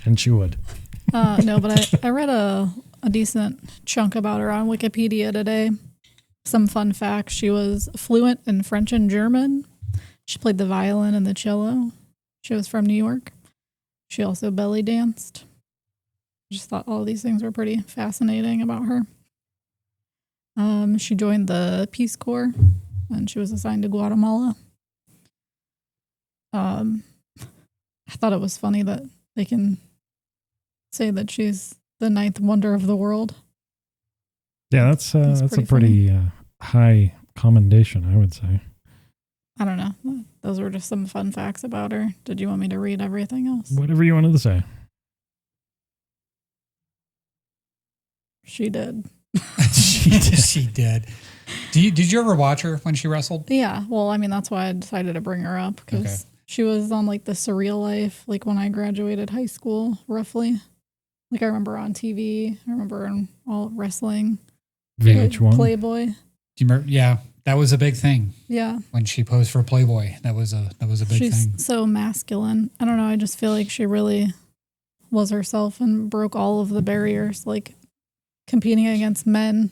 And she would. No, but I read a decent chunk about her on Wikipedia today. Some fun facts. She was fluent in French and German. She played the violin and the cello. She was from New York. She also belly danced. I just thought all of these things were pretty fascinating about her. She joined the Peace Corps and she was assigned to Guatemala. I thought it was funny that they can say that she's the 9th wonder of the world. Yeah, that's a pretty high commendation, I would say. I don't know. Those were just some fun facts about her. Did you want me to read everything else? Whatever you wanted to say. She did. She did. Did you ever watch her when she wrestled? Yeah. Well, I mean, that's why I decided to bring her up because she was on like the Surreal Life, like when I graduated high school, roughly. Like I remember on TV. I remember in all wrestling. VH1. Playboy. Do you remember? Yeah, that was a big thing. Yeah. When she posed for Playboy, that was a big She's thing. so masculine. I don't know. I just feel like she really was herself and broke all of the barriers, like competing against men.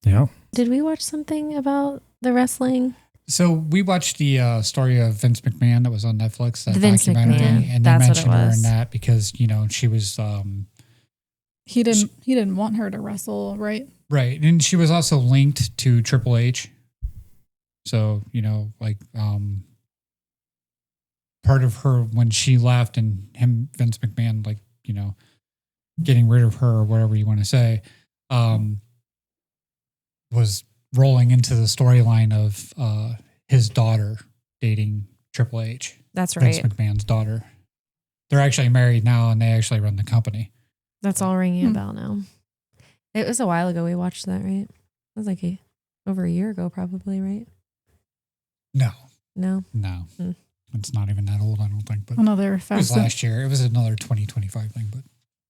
Yeah. Did we watch something about the wrestling? So we watched the story of Vince McMahon that was on Netflix, that Vince documentary, McMahon. and they That's what mentioned it her was. in that because she was He didn't want her to wrestle, right? right, and she was also linked to Triple H. So part of her when she left and Vince McMahon, getting rid of her or whatever you want to say, was rolling into the storyline of his daughter dating Triple H. That's right. Vince McMahon's daughter. They're actually married now and they actually run the company. That's all ringing a bell now. It was a while ago we watched that, right? It was like over a year ago probably, right? No. No? It's not even that old, I don't think. But Another it was last year. It was another 2025 thing, but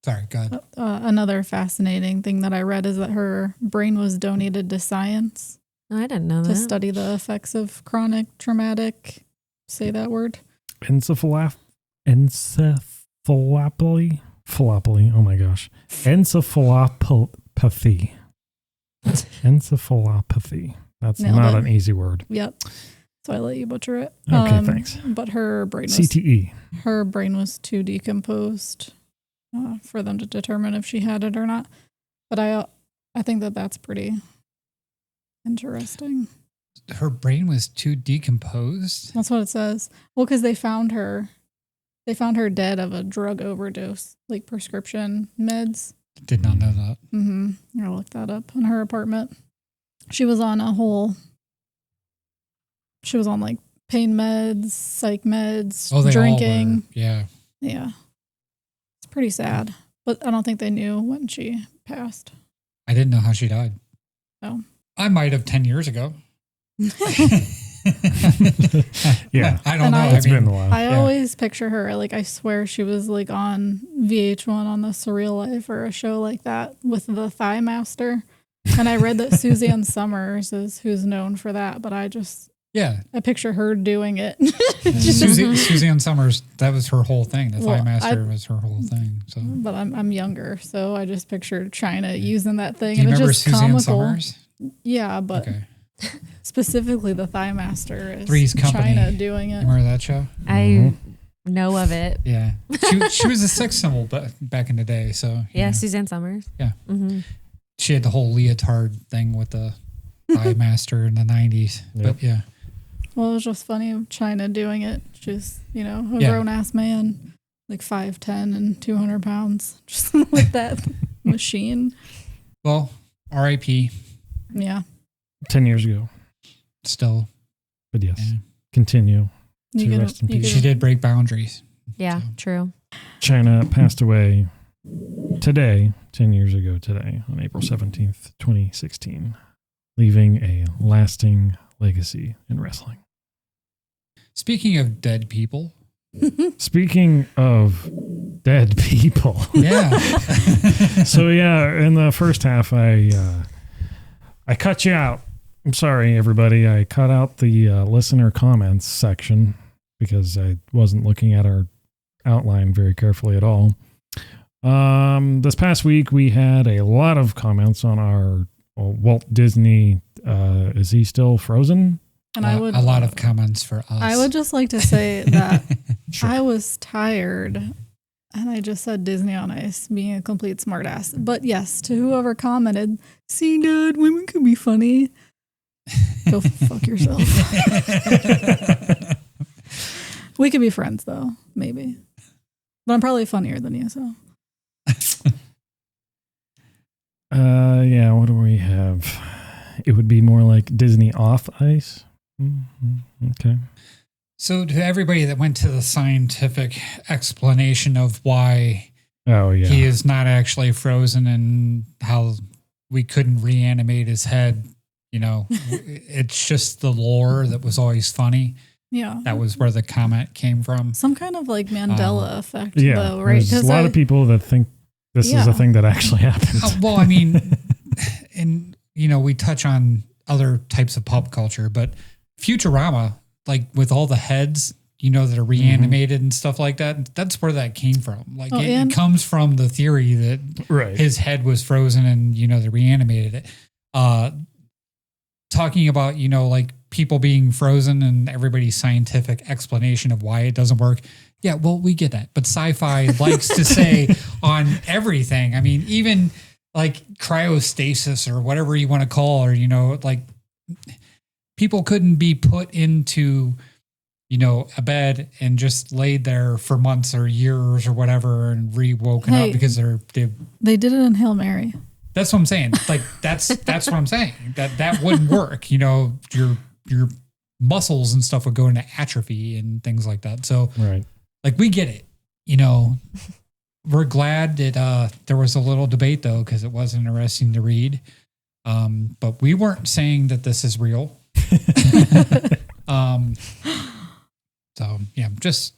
sorry, go ahead. Another fascinating thing that I read is that her brain was donated to science No, I didn't know to that. study the effects of chronic traumatic, say that word. Encephalopathy. Oh my gosh. Encephalopathy. Encephalopathy. That's Nailed not it. an easy word. Yep. So I let you butcher it. Okay, thanks. But her brain was CTE. her brain was too decomposed for them to determine if she had it or not. But I think that's pretty interesting. Her brain was too decomposed. That's what it says. Well, because they found her dead of a drug overdose, like prescription meds. Did not know that. Mm-hmm. I'll look that up in her apartment. She was on like pain meds, psych meds, Oh, they drinking. all were. Yeah. Yeah. It's pretty sad. But I don't think they knew when she passed. I didn't know how she died. Oh. I might have 10 years ago. Yeah. I don't And know. It's been a while. I always picture her, like I swear she was like on VH1 on the Surreal Life or a show like that with the Thigh Master. And I read that Suzanne Summers is who's known for that, but I picture her doing it. Suzanne Summers, that was her whole thing. The Thigh Master was her whole thing. So, But I'm younger, so I just pictured Chyna using that thing. do you and remember it's just Suzanne comical. Summers? Yeah, but Okay. specifically the Thigh Master is Three's Company. Chyna doing it. You remember that show? I know of it. Yeah. She was a sex symbol back in the day. So Yeah, Suzanne Summers. Yeah. Mm-hmm. She had the whole leotard thing with the Thigh Master in the 90s. Yep. But yeah. Well, it was just funny of Chyna doing it. She's, a Yeah. grown-ass man, like 5'10" and 200 pounds, just with that machine. Well, R.I.P. Yeah. 10 years ago. Still. But yes, Yeah. continue You to could- rest in you peace. She did break boundaries. Yeah, true. Chyna passed away today, 10 years ago today, on April 17th, 2016. leaving a lasting legacy in wrestling. Speaking of dead people. Speaking of dead people. Yeah. So yeah, in the first half, I cut you out. I'm sorry, everybody. I cut out the listener comments section because I wasn't looking at our outline very carefully at all. This past week, we had a lot of comments on our Walt Disney. Is he still frozen? And a lot of comments for us. I would just like to say that Sure. I was tired and I just said Disney on Ice being a complete smartass. But yes, to whoever commented, see, Dad, women can be funny. Go fuck yourself. We could be friends though, maybe. But I'm probably funnier than you, so. Yeah, what do we have? It would be more like Disney off ice. Mm-hmm. Okay. So to everybody that went to the scientific explanation of why he is not actually frozen and how we couldn't reanimate his head, it's just the lore that was always funny. Yeah. That was where the comment came from. Some kind of like Mandela effect, yeah, though, right? There's a lot of people that think this is a thing that actually happened. Well, I mean, and, we touch on other types of pop culture, but Futurama, like with all the heads, that are reanimated and stuff like that, that's where that came from. Like it comes from the theory that his head was frozen and, they reanimated it. Talking about, like people being frozen and everybody's scientific explanation of why it doesn't work. Yeah, well, we get that. But sci-fi likes to say on everything. I mean, even like cryostasis or whatever you want to call, or, like people couldn't be put into, a bed and just laid there for months or years or whatever and re-woken up because they did it in Hail Mary. That's what I'm saying. Like that's what I'm saying. That wouldn't work. Your muscles and stuff would go into atrophy and things like that. So like we get it. We're glad that there was a little debate though, because it was interesting to read. But we weren't saying that this is real. So yeah, just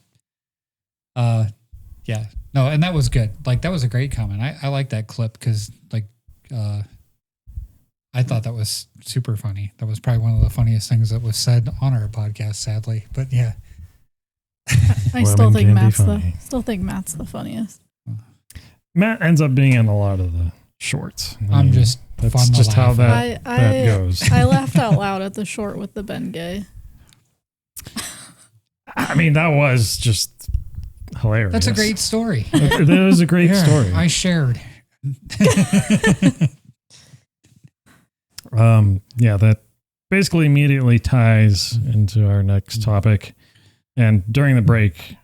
yeah. No, and that was good. Like that was a great comment. I like that clip because like I thought that was super funny. That was probably one of the funniest things that was said on our podcast, sadly. But yeah. I still think Matt's the funniest. Matt ends up being in a lot of the shorts. That's just how that goes. I laughed out loud at the short with the Ben Gay. I mean, that was just hilarious. That's a great story. That was a great story. I shared. Yeah, that basically immediately ties into our next topic. And during the break,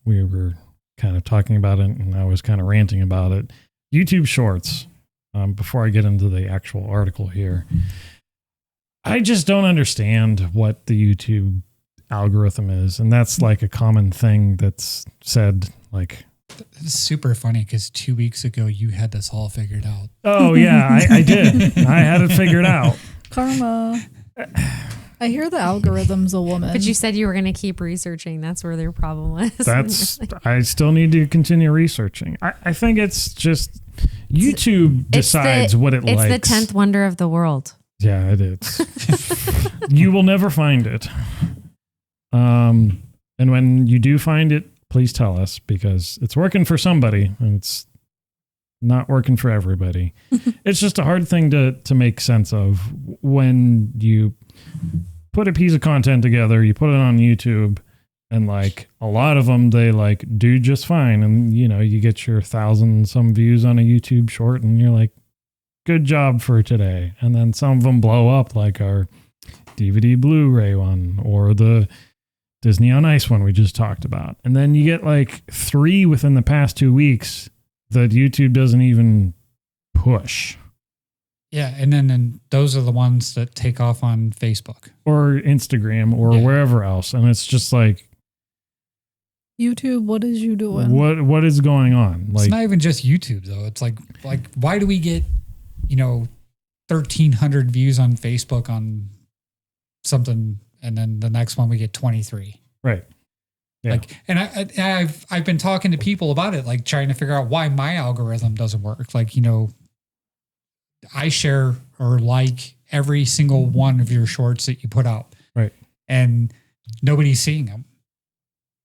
we were kind of talking about it, and I was kind of ranting about it. YouTube Shorts. Before I get into the actual article here, I just don't understand what the YouTube algorithm is, and that's like a common thing that's said. Like, it's super funny because 2 weeks ago you had this all figured out. Oh yeah, I did. I had it figured out. Karma. I hear the algorithm's a woman. But you said you were going to keep researching. That's where their problem was. I still need to continue researching. I think it's just YouTube decides what it likes. It's the 10th wonder of the world. Yeah, it is. You will never find it. And when you do find it, please tell us, because it's working for somebody and it's not working for everybody. It's just a hard thing to make sense of when you put a piece of content together, you put it on YouTube, and like a lot of them, they like do just fine. And you get your 1,000 some views on a YouTube short and you're like, good job for today. And then some of them blow up, like our DVD Blu-ray one or the Disney on Ice one we just talked about. And then you get like 3 within the past 2 weeks that YouTube doesn't even push. Yeah, and then those are the ones that take off on Facebook or Instagram or wherever else, and it's just like, YouTube, what is you doing? What is going on? Like, it's not even just YouTube though. It's like why do we get 1,300 views on Facebook on something, and then the next one we get 23. Right. Yeah. Like, and I've been talking to people about it, like trying to figure out why my algorithm doesn't work. Like, you know, I share or like every single one of your shorts that you put out. Right. And nobody's seeing them.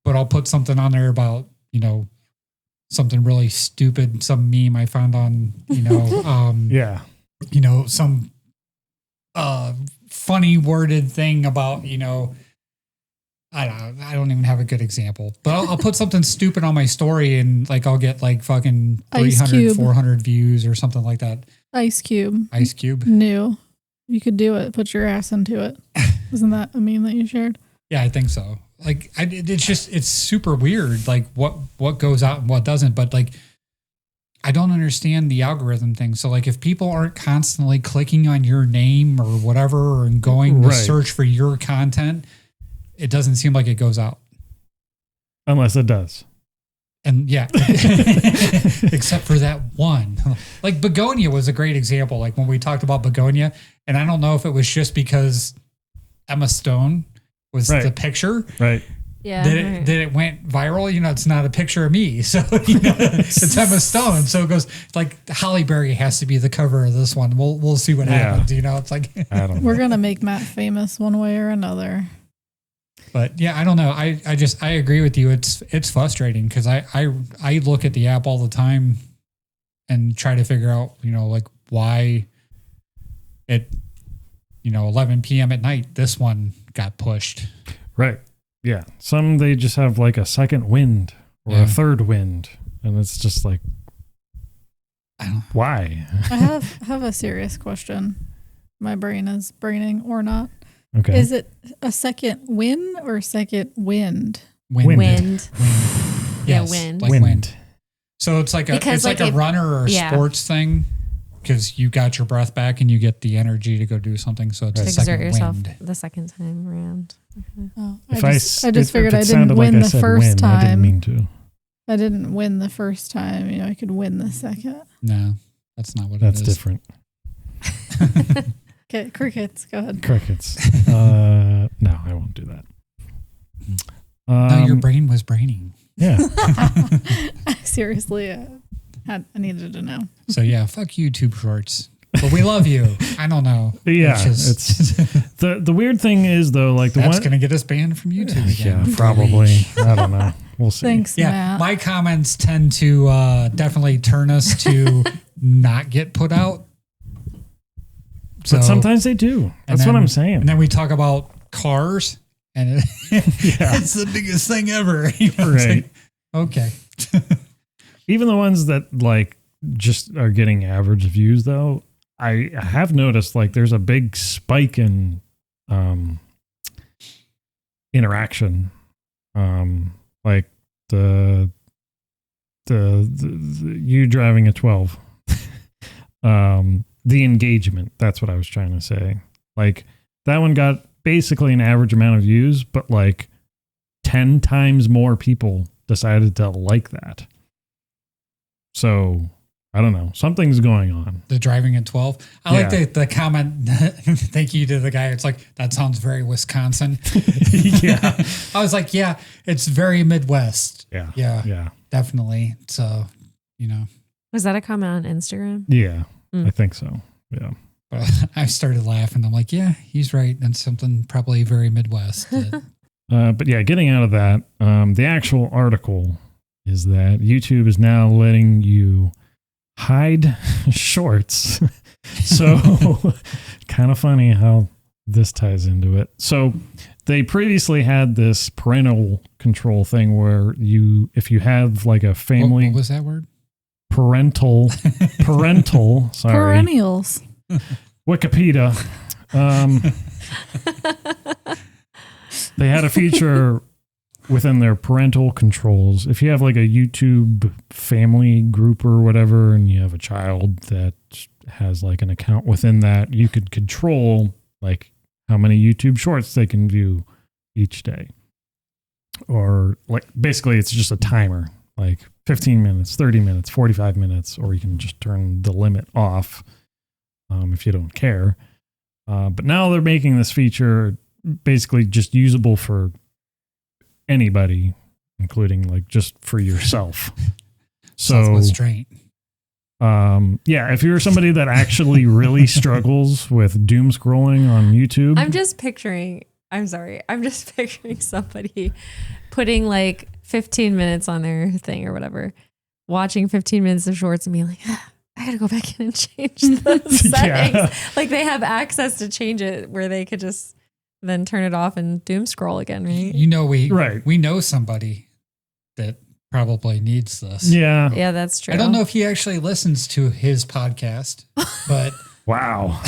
But I'll put something on there about, you know, something really stupid, some meme I found on, you know, yeah. You know, some funny worded thing about, you know, I don't even have a good example, but I'll put something stupid on my story and like I'll get like fucking 300, 400 views or something like that. Ice Cube. New. You could do it. Put your ass into it. Isn't that a meme that you shared? Yeah, I think so. Like it's super weird. Like what goes out and what doesn't, but like, I don't understand the algorithm thing. So like if people aren't constantly clicking on your name or whatever and going to search for your content, it doesn't seem like it goes out. Unless it does. And yeah, except for that one. Like Begonia was a great example. Like when we talked about Begonia, and I don't know if it was just because Emma Stone was the picture. Right. Yeah. That it went viral. You know, it's not a picture of me. So, you know, it's Emma Stone. So it goes like Halle Berry has to be the cover of this one. We'll see what happens. You know, it's like, we're going to make Matt famous one way or another. But yeah, I don't know. I agree with you. It's frustrating because I look at the app all the time and try to figure out, you know, like why at, you know, 11 p.m. at night, this one got pushed. Right. Yeah. Some, they just have like a second wind or a third wind. And it's just like, why? I have a serious question. My brain is braining or not. Okay. Is it a second win or second wind? Wind. Yes, Yeah, wind. Like wind. So it's like a runner or a sports thing because you got your breath back and you get the energy to go do something. So it's a second exert yourself wind. the second time around. Okay. Oh, I just figured I didn't win the first time. I didn't mean to. I didn't win the first time. You know, I could win the second. No, that's not what that's it is. Different. Okay, crickets. Go ahead. Crickets. No, I won't do that. No, your brain was braining. Yeah. Seriously, I needed to know. So yeah, fuck YouTube Shorts. But we love you. I don't know. Yeah, it's the weird thing is though, like that's going to get us banned from YouTube again. Yeah, probably. I don't know. We'll see. Thanks, yeah, Matt. my comments tend to definitely turn us to not get put out. But sometimes they do. That's what I'm saying. And then we talk about cars, and it's the biggest thing ever. You know, right. Like, okay. Even the ones that like just are getting average views, though, I have noticed like there's a big spike in interaction. Like the you driving a 12. The engagement, that's what I was trying to say. Like that one got basically an average amount of views, but like 10 times more people decided to like that. So I don't know. Something's going on. The driving at 12. I like the comment. Thank you to the guy. It's like, that sounds very Wisconsin. Yeah. I was like, yeah, it's very Midwest. Yeah. Yeah. Definitely. So, you know. Was that a comment on Instagram? Yeah. I think so. Yeah. But I started laughing. I'm like, yeah, he's right. That's something probably very Midwest. But yeah, getting out of that, the actual article is that YouTube is now letting you hide shorts. So kind of funny how this ties into it. So they previously had this parental control thing where if you have like a family. What was that word? Parental, sorry. Perennials. Wikipedia. They had a feature within their parental controls. If you have like a YouTube family group or whatever, and you have a child that has like an account within that, you could control like how many YouTube shorts they can view each day. Or like basically it's just a timer, like 15 minutes, 30 minutes, 45 minutes, or you can just turn the limit off. if you don't care. But now they're making this feature basically just usable for anybody, including like just for yourself. So straight. Yeah, if you're somebody that actually really struggles with doom scrolling on YouTube. I'm just picturing somebody putting like 15 minutes on their thing or whatever, watching 15 minutes of shorts and being like, I gotta go back in and change those settings. Yeah. Like they have access to change it where they could just then turn it off and doom scroll again, right? You know, we know somebody that probably needs this. Yeah. Yeah, that's true. I don't know if he actually listens to his podcast, but wow.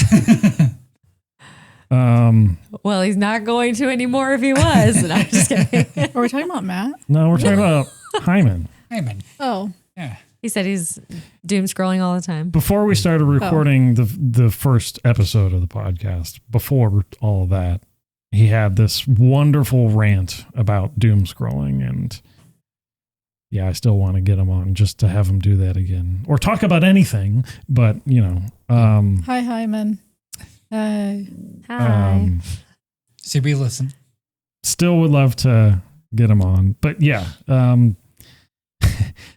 Well, he's not going to anymore if he was. No, I'm just kidding. Are we talking about Matt? No, we're talking about Hyman. Oh. Yeah. He said he's doom scrolling all the time. Before we started recording the first episode of the podcast, before all of that, he had this wonderful rant about doom scrolling. And yeah, I still want to get him on just to have him do that again or talk about anything. But, you know. Hi, Hyman. Hi. See, we listen. Still would love to get him on. But yeah,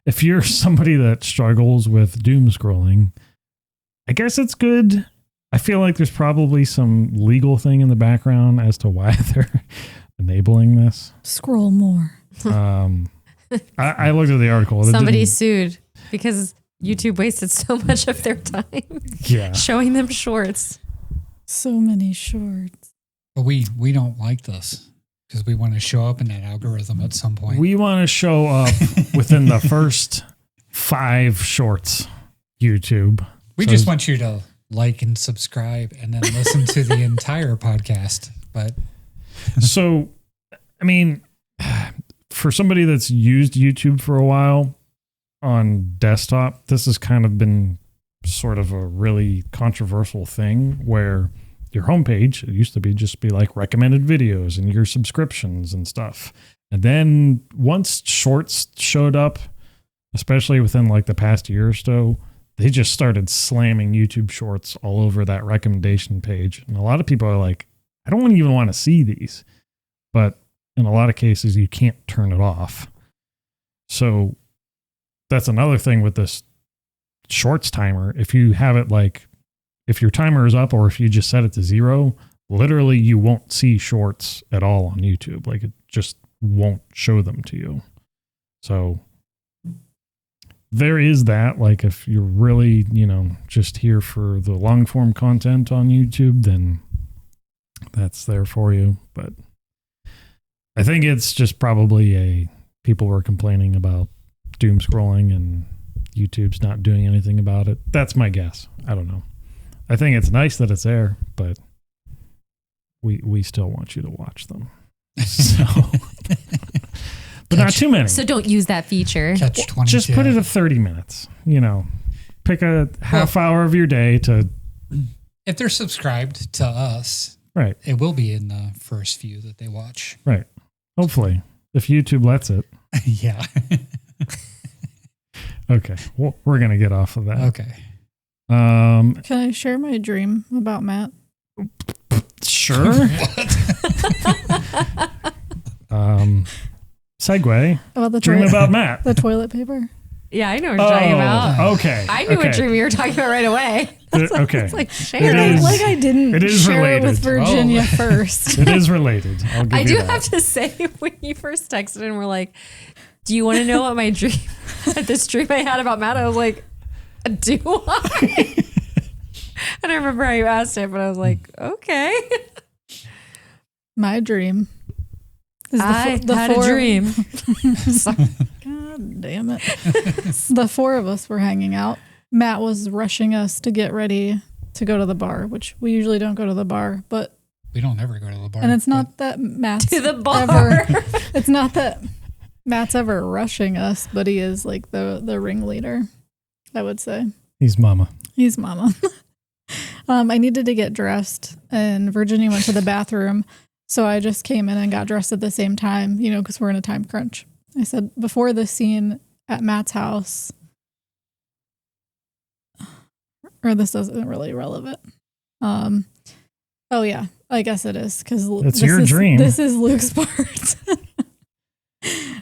if you're somebody that struggles with doom scrolling, I guess it's good. I feel like there's probably some legal thing in the background as to why they're enabling this. Scroll more. I looked at the article. Somebody sued because YouTube wasted so much of their time showing them shorts. So many shorts. But we don't like this because we want to show up in that algorithm at some point. We want to show up within the first 5 shorts, YouTube. We just want you to like and subscribe and then listen to the entire podcast. But so, I mean, for somebody that's used YouTube for a while on desktop, this has kind of been sort of a really controversial thing where your homepage, it used to be like recommended videos and your subscriptions and stuff. And then once shorts showed up, especially within like the past year or so, they just started slamming YouTube shorts all over that recommendation page. And a lot of people are like, I don't even want to see these. But in a lot of cases, you can't turn it off. So that's another thing with this shorts timer. If you have it like, if your timer is up or if you just set it to 0, literally you won't see shorts at all on YouTube. Like it just won't show them to you. So there is that. Like if you're really, just here for the long form content on YouTube, then that's there for you. But I think it's just probably people were complaining about doom scrolling and YouTube's not doing anything about it. That's my guess. I don't know. I think it's nice that it's there, but we still want you to watch them. So, but not too many. So don't use that feature. Catch 22. Just put it at 30 minutes. Pick a half hour of your day to. If they're subscribed to us, right, it will be in the first few that they watch. Right. Hopefully, if YouTube lets it. Yeah. Okay. Well, we're gonna get off of that. Okay. Can I share my dream about Matt? Sure. Segue. About the dream about Matt. The toilet paper. Yeah, I know what you're talking about. Okay. I knew what dream you were talking about right away. Okay. It's like share Like I didn't share related. it with Virginia first. It is related. I'll give I you do that. have to say, when you first texted and were like, do you want to know what my dream, this dream I had about Matt? I was like, do I? And I remember how you asked it, but I was like, okay. My dream is I had a dream. Sorry. God damn it. The 4 of us were hanging out. Matt was rushing us to get ready to go to the bar, which we usually don't go to the bar, but we don't ever go to the bar. and it's not that Matt's To the bar. it's not that Matt's ever rushing us, but he is like the ringleader, I would say. He's mama. He's mama. I needed to get dressed and Virginia went to the bathroom. So I just came in and got dressed at the same time, because we're in a time crunch. I said, before the scene at Matt's house, or this isn't really relevant. Oh yeah, I guess it is because it's your dream. This is Luke's part.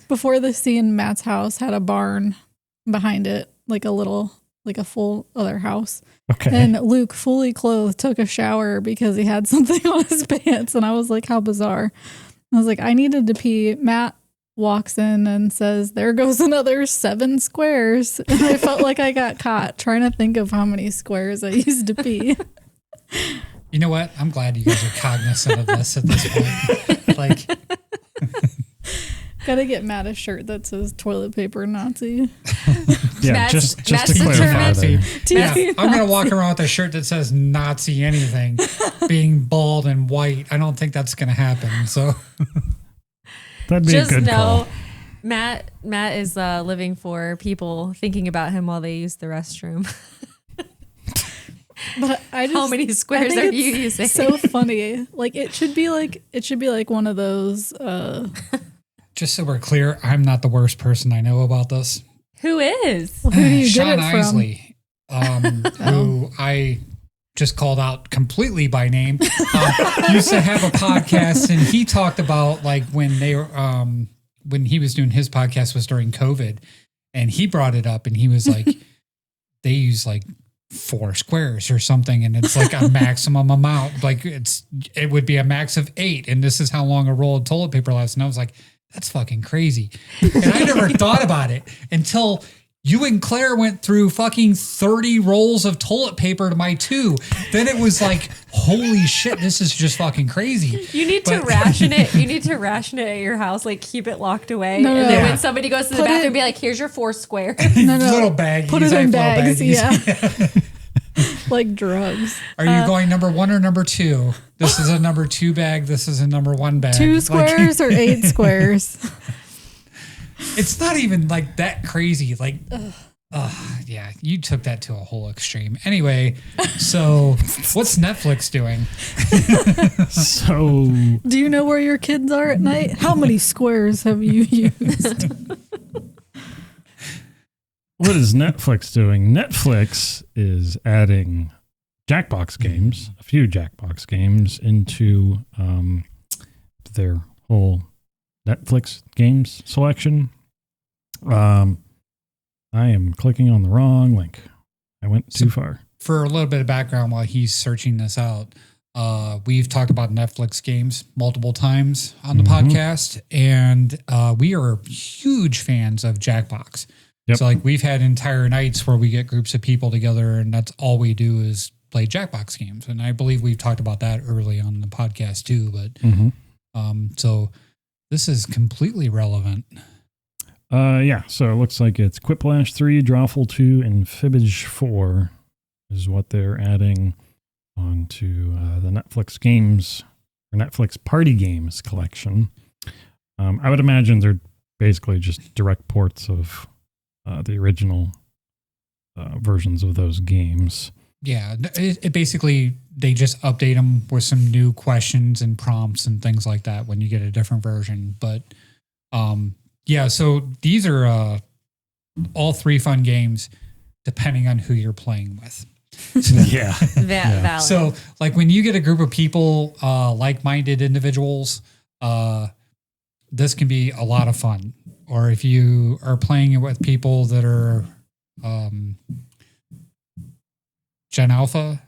Before the scene, Matt's house had a barn behind it, like a full other house. Okay. And Luke, fully clothed, took a shower because he had something on his pants. And I was like, how bizarre. I was like, I needed to pee. Matt walks in and says, there goes another 7 squares. And I felt like I got caught trying to think of how many squares I used to pee. You know what? I'm glad you guys are cognizant of this at this point. Like, gotta get Matt a shirt that says toilet paper Nazi. Yeah, Matt's- just Matt's to clarify determined. there. yeah, I'm gonna walk around with a shirt that says Nazi anything, being bald and white. I don't think that's gonna happen. So That'd be Just a good know, call. Matt is living for people thinking about him while they use the restroom. But I just, How many squares I think are you it's using? So funny. Like it should be like one of those just so we're clear, I'm not the worst person I know about this. Who is? who do you Sean get it from? Isley, who I just called out completely by name, used to have a podcast, and he talked about like when they were when he was doing his podcast was during COVID, and he brought it up, and he was like, they use like 4 squares or something, and it's like a maximum amount, like it would be a max of 8, and this is how long a roll of toilet paper lasts. And I was like, that's fucking crazy. And I never thought about it until you and Claire went through fucking 30 rolls of toilet paper to my 2. Then it was like, holy shit, this is just fucking crazy. You need to ration it. You need to ration it at your house. Like keep it locked away. No, and no, then no. when somebody goes to the Put bathroom, it- be like, here's your 4 squares. No. Little baggies. Put it I in have little bags. baggies. Yeah. Like drugs. Are you going number 1 or number 2? This is a number 2 bag. This is a number 1 bag. 2 Like, squares or 8 squares? it's not even like that crazy. Like, yeah, you took that to a whole extreme. Anyway, so what's Netflix doing? So Do you know where your kids are at night? How many squares have you used? what is Netflix doing? Netflix is adding Jackbox games, a few Jackbox games into their whole Netflix games selection. I am clicking on the wrong link. I went too far. For a little bit of background while he's searching this out, we've talked about Netflix games multiple times on the podcast, and we are huge fans of Jackbox. Yep. So like we've had entire nights where we get groups of people together and that's all we do is play Jackbox games. And I believe we've talked about that early on the podcast too, but so this is completely relevant. Yeah, so it looks like it's Quiplash 3, Drawful 2, and Fibbage 4 is what they're adding onto the Netflix games or Netflix party games collection. I would imagine they're basically just direct ports of the original versions of those games. Yeah, it basically, they just update them with some new questions and prompts and things like that when you get a different version. But yeah, so these are all 3 fun games depending on who you're playing with. Yeah. Valid. So like when you get a group of people, like-minded individuals, this can be a lot of fun. Or if you are playing it with people that are Gen Alpha,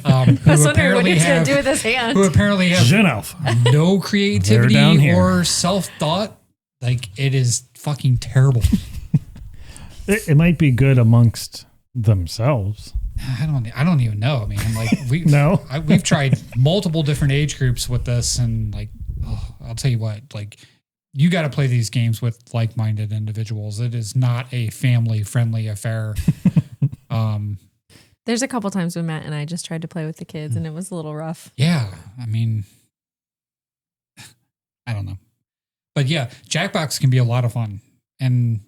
I was wondering what he was going to do with his hand. who apparently have Gen Alpha. no They're down creativity here. or self-thought. Like it is fucking terrible. It might be good amongst themselves. I don't even know, man. Like we've tried multiple different age groups with this, and like, I'll tell you what, like you got to play these games with like-minded individuals. It is not a family-friendly affair. There's a couple times when Matt and I just tried to play with the kids and it was a little rough. Yeah, I mean, I don't know, but yeah, Jackbox can be a lot of fun. And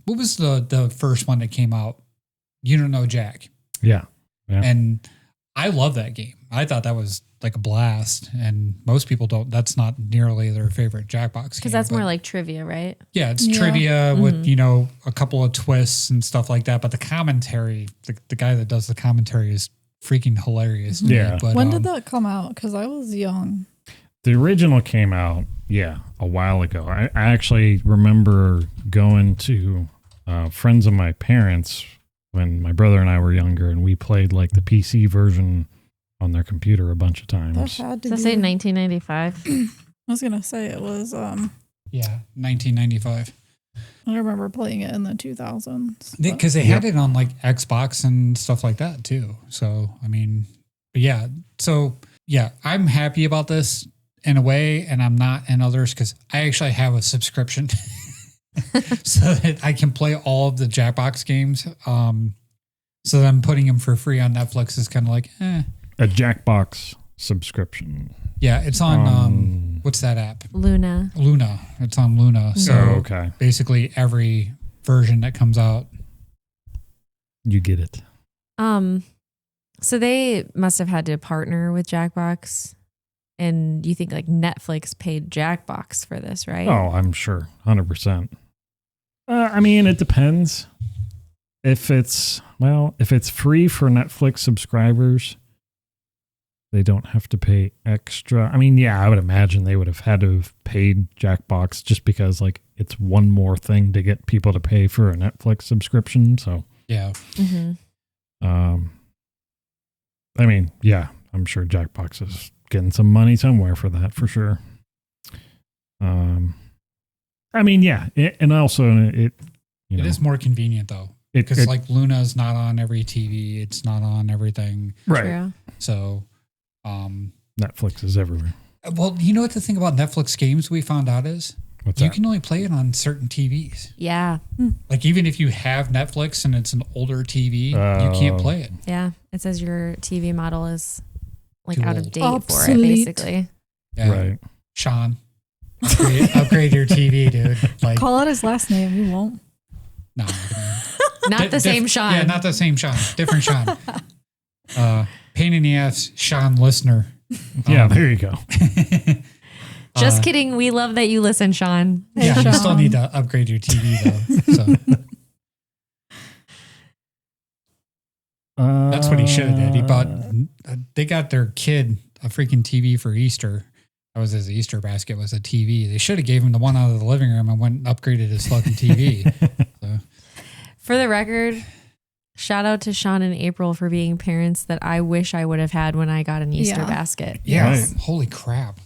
what was the first one that came out? You Don't Know Jack. Yeah. And I love that game. I thought that was like a blast, and most people don't. That's not nearly their favorite Jackbox because that's more like trivia, right? Yeah, it's trivia with a couple of twists and stuff like that. But the commentary, the guy that does the commentary is freaking hilarious. Yeah. But, when did that come out? Because I was young. The original came out, a while ago. I actually remember going to friends of my parents when my brother and I were younger, and we played like the PC version on their computer a bunch of times. That had to Does that say 1995? I was gonna say it was. 1995. I remember playing it in the 2000s Because they had it on like Xbox and stuff like that too. So I mean, but yeah. So yeah, I'm happy about this in a way, and I'm not in others because I actually have a subscription so that I can play all of the Jackbox games. So that I'm putting them for free on Netflix is kind of like, A Jackbox subscription. Yeah, it's on, what's that app? Luna. It's on Luna. So basically every version that comes out. You get it. So they must have had to partner with Jackbox. And you think like Netflix paid Jackbox for this, right? Oh, I'm sure. 100%. I mean, it depends. If it's free for Netflix subscribers, they don't have to pay extra. I mean, yeah, I would imagine they would have had to have paid Jackbox just because like it's one more thing to get people to pay for a Netflix subscription. So yeah. I mean, yeah, I'm sure Jackbox is getting some money somewhere for that for sure. I mean, yeah, and also it is more convenient though, because like Luna's not on every TV, it's not on everything, right? True. So, Netflix is everywhere. Well, you know what the thing about Netflix games we found out is you can only play it on certain TVs. Yeah. Like even if you have Netflix and it's an older TV, you can't play it. Yeah, it says your TV model is like Too out old. of date Obsolete. for it, basically. Yeah. Right. Sean, upgrade your TV, dude. Like, Call it his last name. You won't. no, Not the same Sean. Yeah, not the same Sean. Different Sean. Pain in the ass, Sean listener. Yeah, there you go. Just kidding. We love that you listen, Sean. Hey, Yeah, Sean. you still need to upgrade your TV though. So that's what he should have did. He bought. They got their kid a freaking TV for Easter. That was his Easter basket. Was a TV. They should have gave him the one out of the living room and went and upgraded his fucking TV. So. For the record, shout out to Sean and April for being parents that I wish I would have had when I got an Easter basket. Yeah. Right. Holy crap.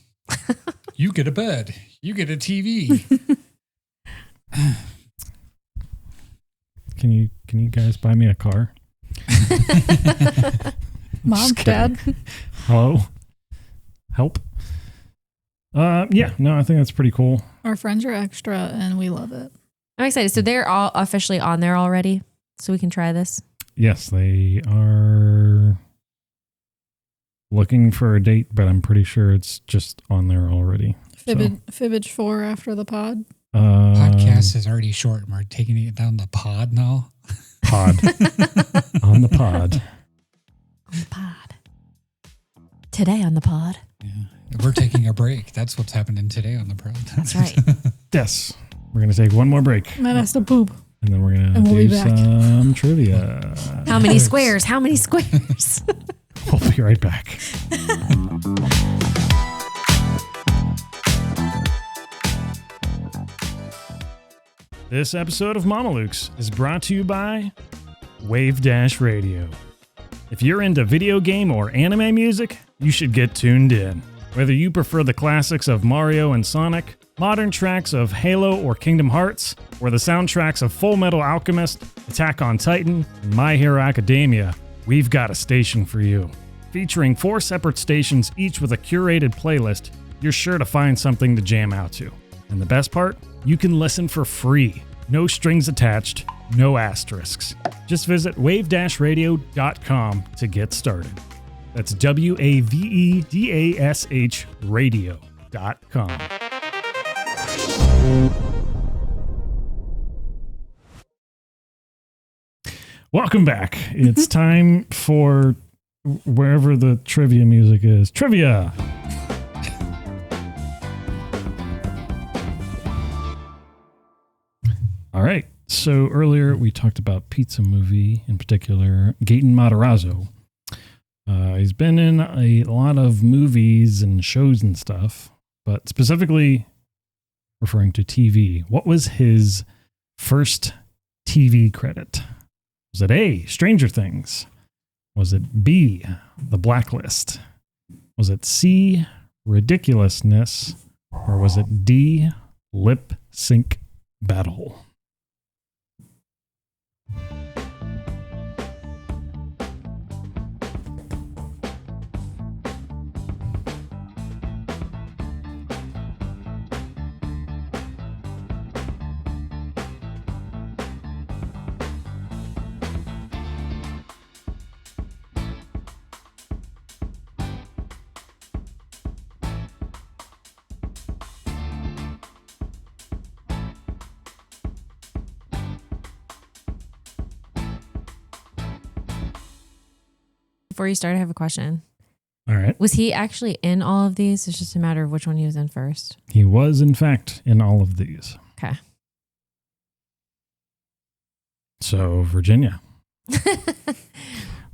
You get a bed. You get a TV. Can you guys buy me a car? Mom, Dad. Hello? Help? Yeah, no, I think that's pretty cool. Our friends are extra and we love it. I'm excited. So they're all officially on there already, so we can try this. Yes, they are looking for a date, but I'm pretty sure it's just on there already. Fibbage 4 after the pod. Podcast is already short and we're taking it down the pod now. Pod. On the pod. On the pod. Today on the pod. Yeah. We're taking a break. That's what's happening today on the pod. That's right. Yes. We're going to take one more break. Man has to poop. And then we're going to we'll do be back. some trivia. How many squares? How many squares? We'll be right back. This episode of Mamalukes is brought to you by Wave Dash Radio. If you're into video game or anime music, you should get tuned in. Whether you prefer the classics of Mario and Sonic, modern tracks of Halo or Kingdom Hearts, or the soundtracks of Full Metal Alchemist, Attack on Titan, and My Hero Academia, we've got a station for you. Featuring 4 separate stations, each with a curated playlist, you're sure to find something to jam out to. And the best part? You can listen for free. No strings attached, no asterisks. Just visit wave-radio.com to get started. That's WAVEDASH radio.com. Welcome back. It's time for wherever the trivia music is. Trivia! All right. So earlier we talked about Pizza Movie, in particular, Gaten Matarazzo. He's been in a lot of movies and shows and stuff, but specifically referring to TV. What was his first TV credit? Was it A, Stranger Things? Was it B, The Blacklist? Was it C, Ridiculousness? Or was it D, Lip Sync Battle? Before you start, I have a question. All right. Was he actually in all of these? It's just a matter of which one he was in first. He was, in fact, in all of these. Okay. So, Virginia,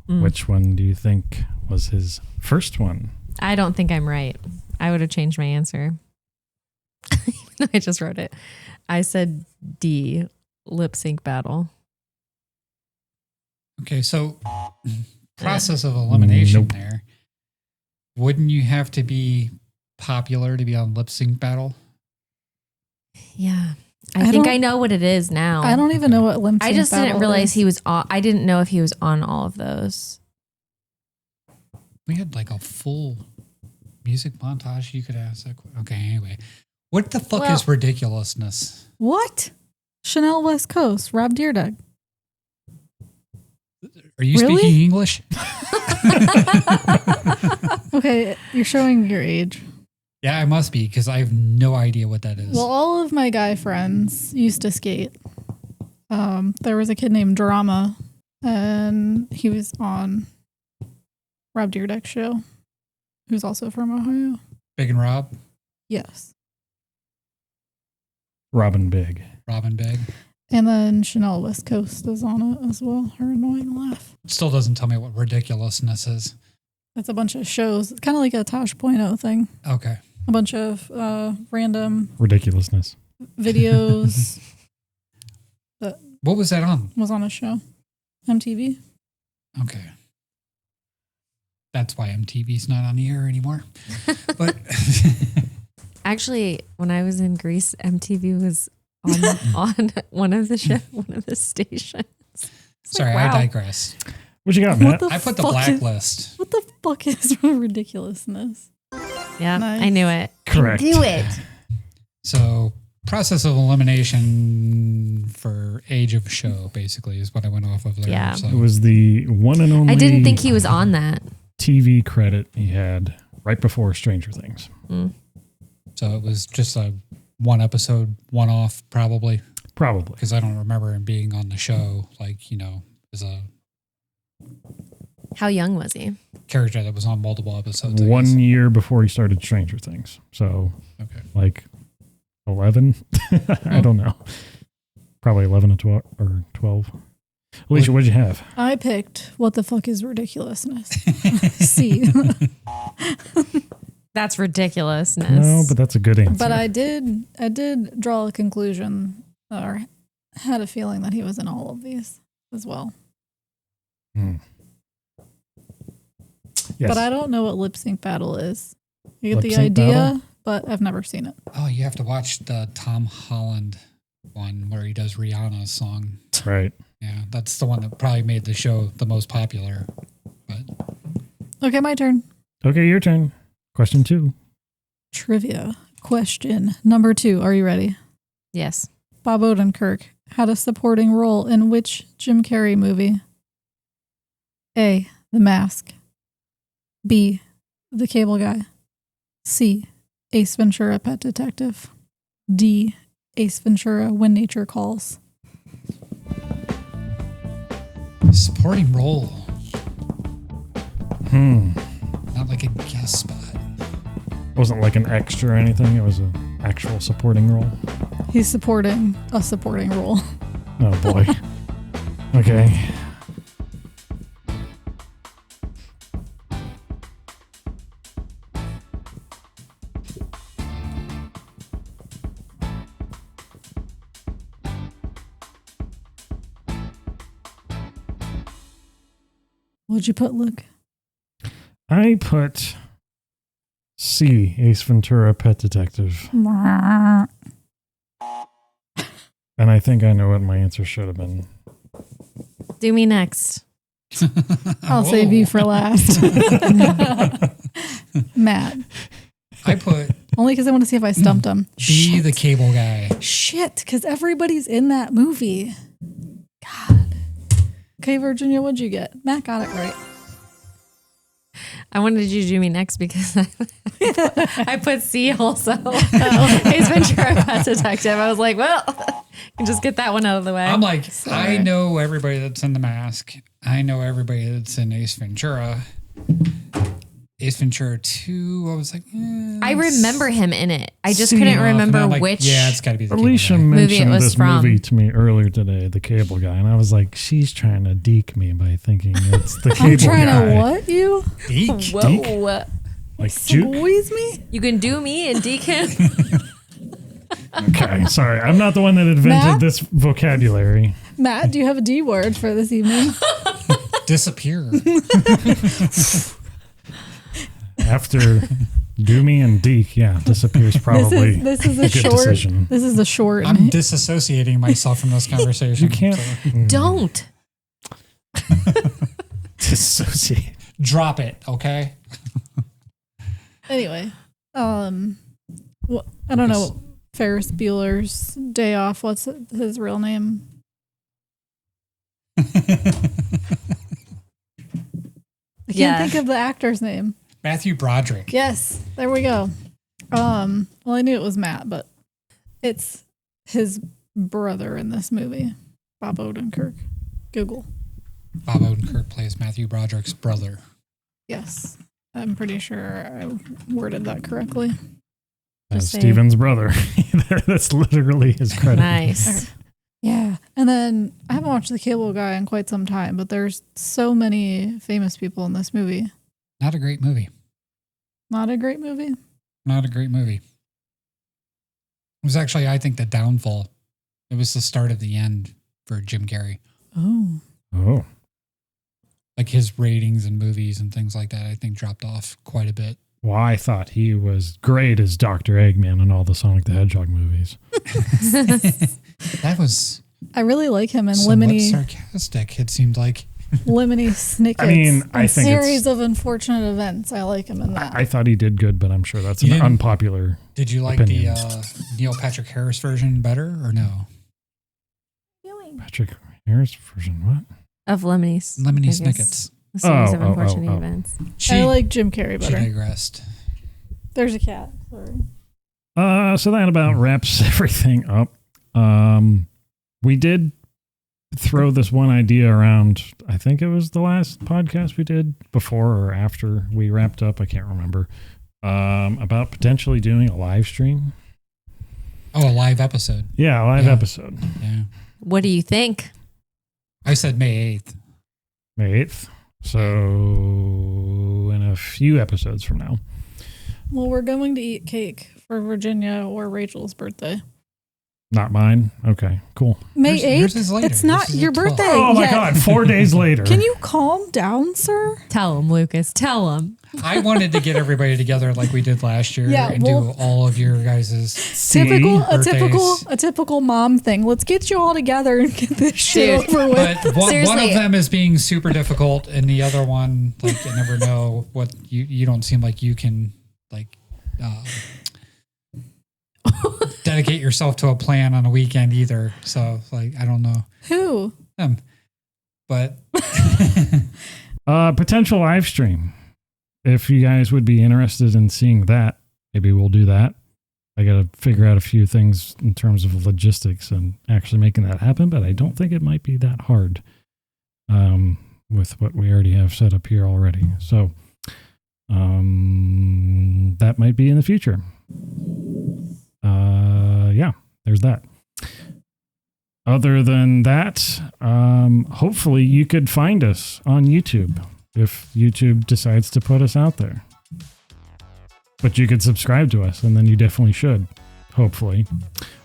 which one do you think was his first one? I don't think I'm right. I would have changed my answer. I just wrote it. I said D, Lip Sync Battle. Okay, so process of elimination there. Wouldn't you have to be popular to be on Lip Sync Battle? Yeah. I think I know what it is now. I don't even know what Lip Sync Battle is. I just didn't realize he was on. I didn't know if he was on all of those. We had like a full music montage. You could ask that. Okay, anyway. What the fuck is ridiculousness? What? Chanel West Coast, Rob Dyrdek. Are you speaking English? Okay, you're showing your age. Yeah, I must be because I have no idea what that is. Well, all of my guy friends used to skate. There was a kid named Drama, and he was on Rob Dyrdek's show, who's also from Ohio. Big and Rob? Yes. Robin Big. Robin Big. And then Chanel West Coast is on it as well. Her annoying laugh. Still doesn't tell me what ridiculousness is. It's a bunch of shows. It's kind of like a Tosh.0 thing. Okay. A bunch of random Ridiculousness videos. What was that on? Was on a show. MTV. Okay. That's why MTV's not on the air anymore. But actually, when I was in Greece, MTV was on one of the stations. Sorry, I digress. What you got, Matt? I put the Blacklist. What the fuck is ridiculousness? Yeah, Nice. I knew it. Correct. I knew it. So, process of elimination for age of show, basically, is what I went off of there. Yeah. So. It was the one and only I didn't think he was on that. TV credit he had right before Stranger Things. So it was just a one episode, one off, probably. Probably. Because I don't remember him being on the show, like, as a How young was he? character that was on multiple episodes. 1 year before he started Stranger Things. So, Okay. like 11? I don't know. Probably 11 or 12. Alysha, what'd you have? I picked what the fuck is ridiculousness. C. That's ridiculousness. No, but that's a good answer. But I did draw a conclusion or had a feeling that he was in all of these as well. Yes. But I don't know what Lip Sync Battle is. You get Lip the Sync idea, Battle? but I've never seen it. Oh, you have to watch the Tom Holland one where he does Rihanna's song. Right. Yeah, that's the one that probably made the show the most popular. But Okay, my turn. Okay, your turn. Question 2. Trivia. Question number 2. Are you ready? Yes. Bob Odenkirk had a supporting role in which Jim Carrey movie? A. The Mask. B. The Cable Guy. C. Ace Ventura Pet Detective. D. Ace Ventura When Nature Calls. supporting role. Not like a guest spot. Wasn't like an extra or anything. It was an actual supporting role. He's supporting a supporting role. Oh boy. Okay. What'd you put, Luke? I put C, Ace Ventura Pet Detective. And I think I know what my answer should have been. Do me next. I'll save you for last. Matt. I put Only because I want to see if I stumped him. be the cable guy. Shit, because everybody's in that movie. God. Okay, Virginia, what'd you get? Matt got it right. I wanted you to do me next because I put C also. Ace Ventura Pet Detective. I was like, well, I can just get that one out of the way. I'm like, Sorry. I know everybody that's in The Mask. I know everybody that's in Ace Ventura. Ace Ventura 2, I was like, I remember him in it. I just See, couldn't and remember I'm like, which. Yeah, it's got to be the cable Alysha guy. Movie it mentioned was this from. movie to me earlier today, The Cable Guy, and I was like, she's trying to deke me by thinking it's the cable I'm trying guy. to what you? Deke? Whoa. Like juke? Squeeze me? You can do me and Deacon. Okay, sorry. I'm not the one that invented Matt? this vocabulary. Matt, do you have a D word for this evening? Disappear. After Doomy and Deke, yeah, disappears probably. This is a good short. decision. This is a short. I'm disassociating myself from this conversation. You can't Don't. dissociate. Drop it, okay? Anyway, well, I don't know Ferris Bueller's Day Off. What's his real name? I can't think of the actor's name. Matthew Broderick. Yes, there we go. Well, I knew it was Matt, but it's his brother in this movie, Bob Odenkirk. Google. Bob Odenkirk plays Matthew Broderick's brother. Yes, I'm pretty sure I worded that correctly. Just say- Steven's brother. That's literally his credit. Nice. Yeah, and then I haven't watched The Cable Guy in quite some time, but there's so many famous people in this movie. Not a great movie. Not a great movie. Not a great movie. It was actually, I think, the downfall. It was the start of the end for Jim Carrey. Oh. Oh. Like his ratings and movies and things like that, I think dropped off quite a bit. Well, I thought he was great as Dr. Eggman in all the Sonic the Hedgehog movies. That was I really like him in somewhat Lemony sarcastic, it seemed like. Snickets. I mean, I and think series it's- of unfortunate events. I like him in that. I thought he did good, but I'm sure that's You an didn't- unpopular. Did you like Opinion. the Neil Patrick Harris version better or no? Patrick Harris version, what? Of Lemony's. Lemony I guess. Snickets. A series of Oh, oh, unfortunate oh. events. She, I like Jim Carrey she better. digressed. There's a cat. Sorry. So that about wraps everything up. We did throw this one idea around. I think it was the last podcast we did before or after we wrapped up. I can't remember. About potentially doing a live stream. Oh, a live episode. Yeah, a live Yeah. episode. Yeah. What do you think? I said May 8th. May 8th. So in a few episodes from now. Well, we're going to eat cake for Virginia or Rachel's birthday. Not mine. Okay, cool. May Yours 8th? is later. It's not Yours is your the 12th. birthday. Oh my yet. God, 4 days later. Can you calm down, sir? Tell him, Lucas. Tell him. I wanted to get everybody together like we did last year Yeah, and well- do all of your guys' See? A typical mom thing. Let's get you all together and get this shit Dude. over with. But one Seriously. of them is being super difficult, and the other one, like, I never know what you don't seem like you can, like, dedicate yourself to a plan on a weekend either. So, like, I don't know. Who? But Potential live stream. If you guys would be interested in seeing that, maybe we'll do that. I got to figure out a few things in terms of logistics and actually making that happen, but I don't think it might be that hard. with what we already have set up here already. So that might be in the future. Yeah, there's that. Other than that, hopefully you could find us on YouTube if YouTube decides to put us out there. But you could subscribe to us, and then you definitely should, hopefully.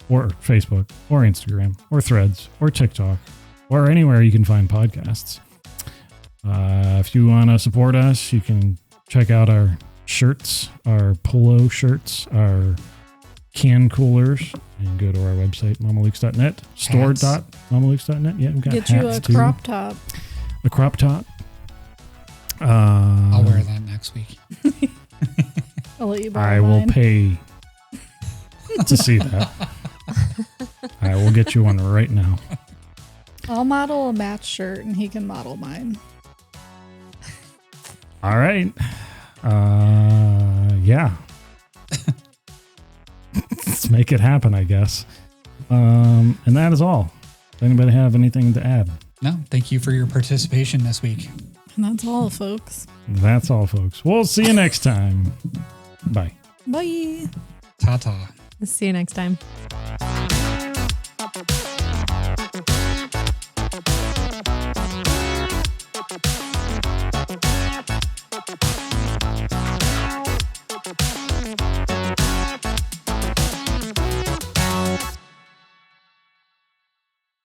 Or Facebook, or Instagram, or Threads, or TikTok, or anywhere you can find podcasts. If you want to support us, you can check out our shirts, our polo shirts, our can coolers, and go to our website, mamalukes.net, store.mamalukes.net. Yeah, we've got Get you a too. crop top. A crop top. I'll wear that next week. I'll let you borrow I will mine. pay to see that. I will get you one right now. I'll model a match shirt and he can model mine. All right. Yeah. Let's make it happen, I guess. And that is all. Does anybody have anything to add? No, thank you for your participation this week. And that's all, folks. That's all, folks. We'll see you next time. Bye. Bye. Ta-ta. See you next time.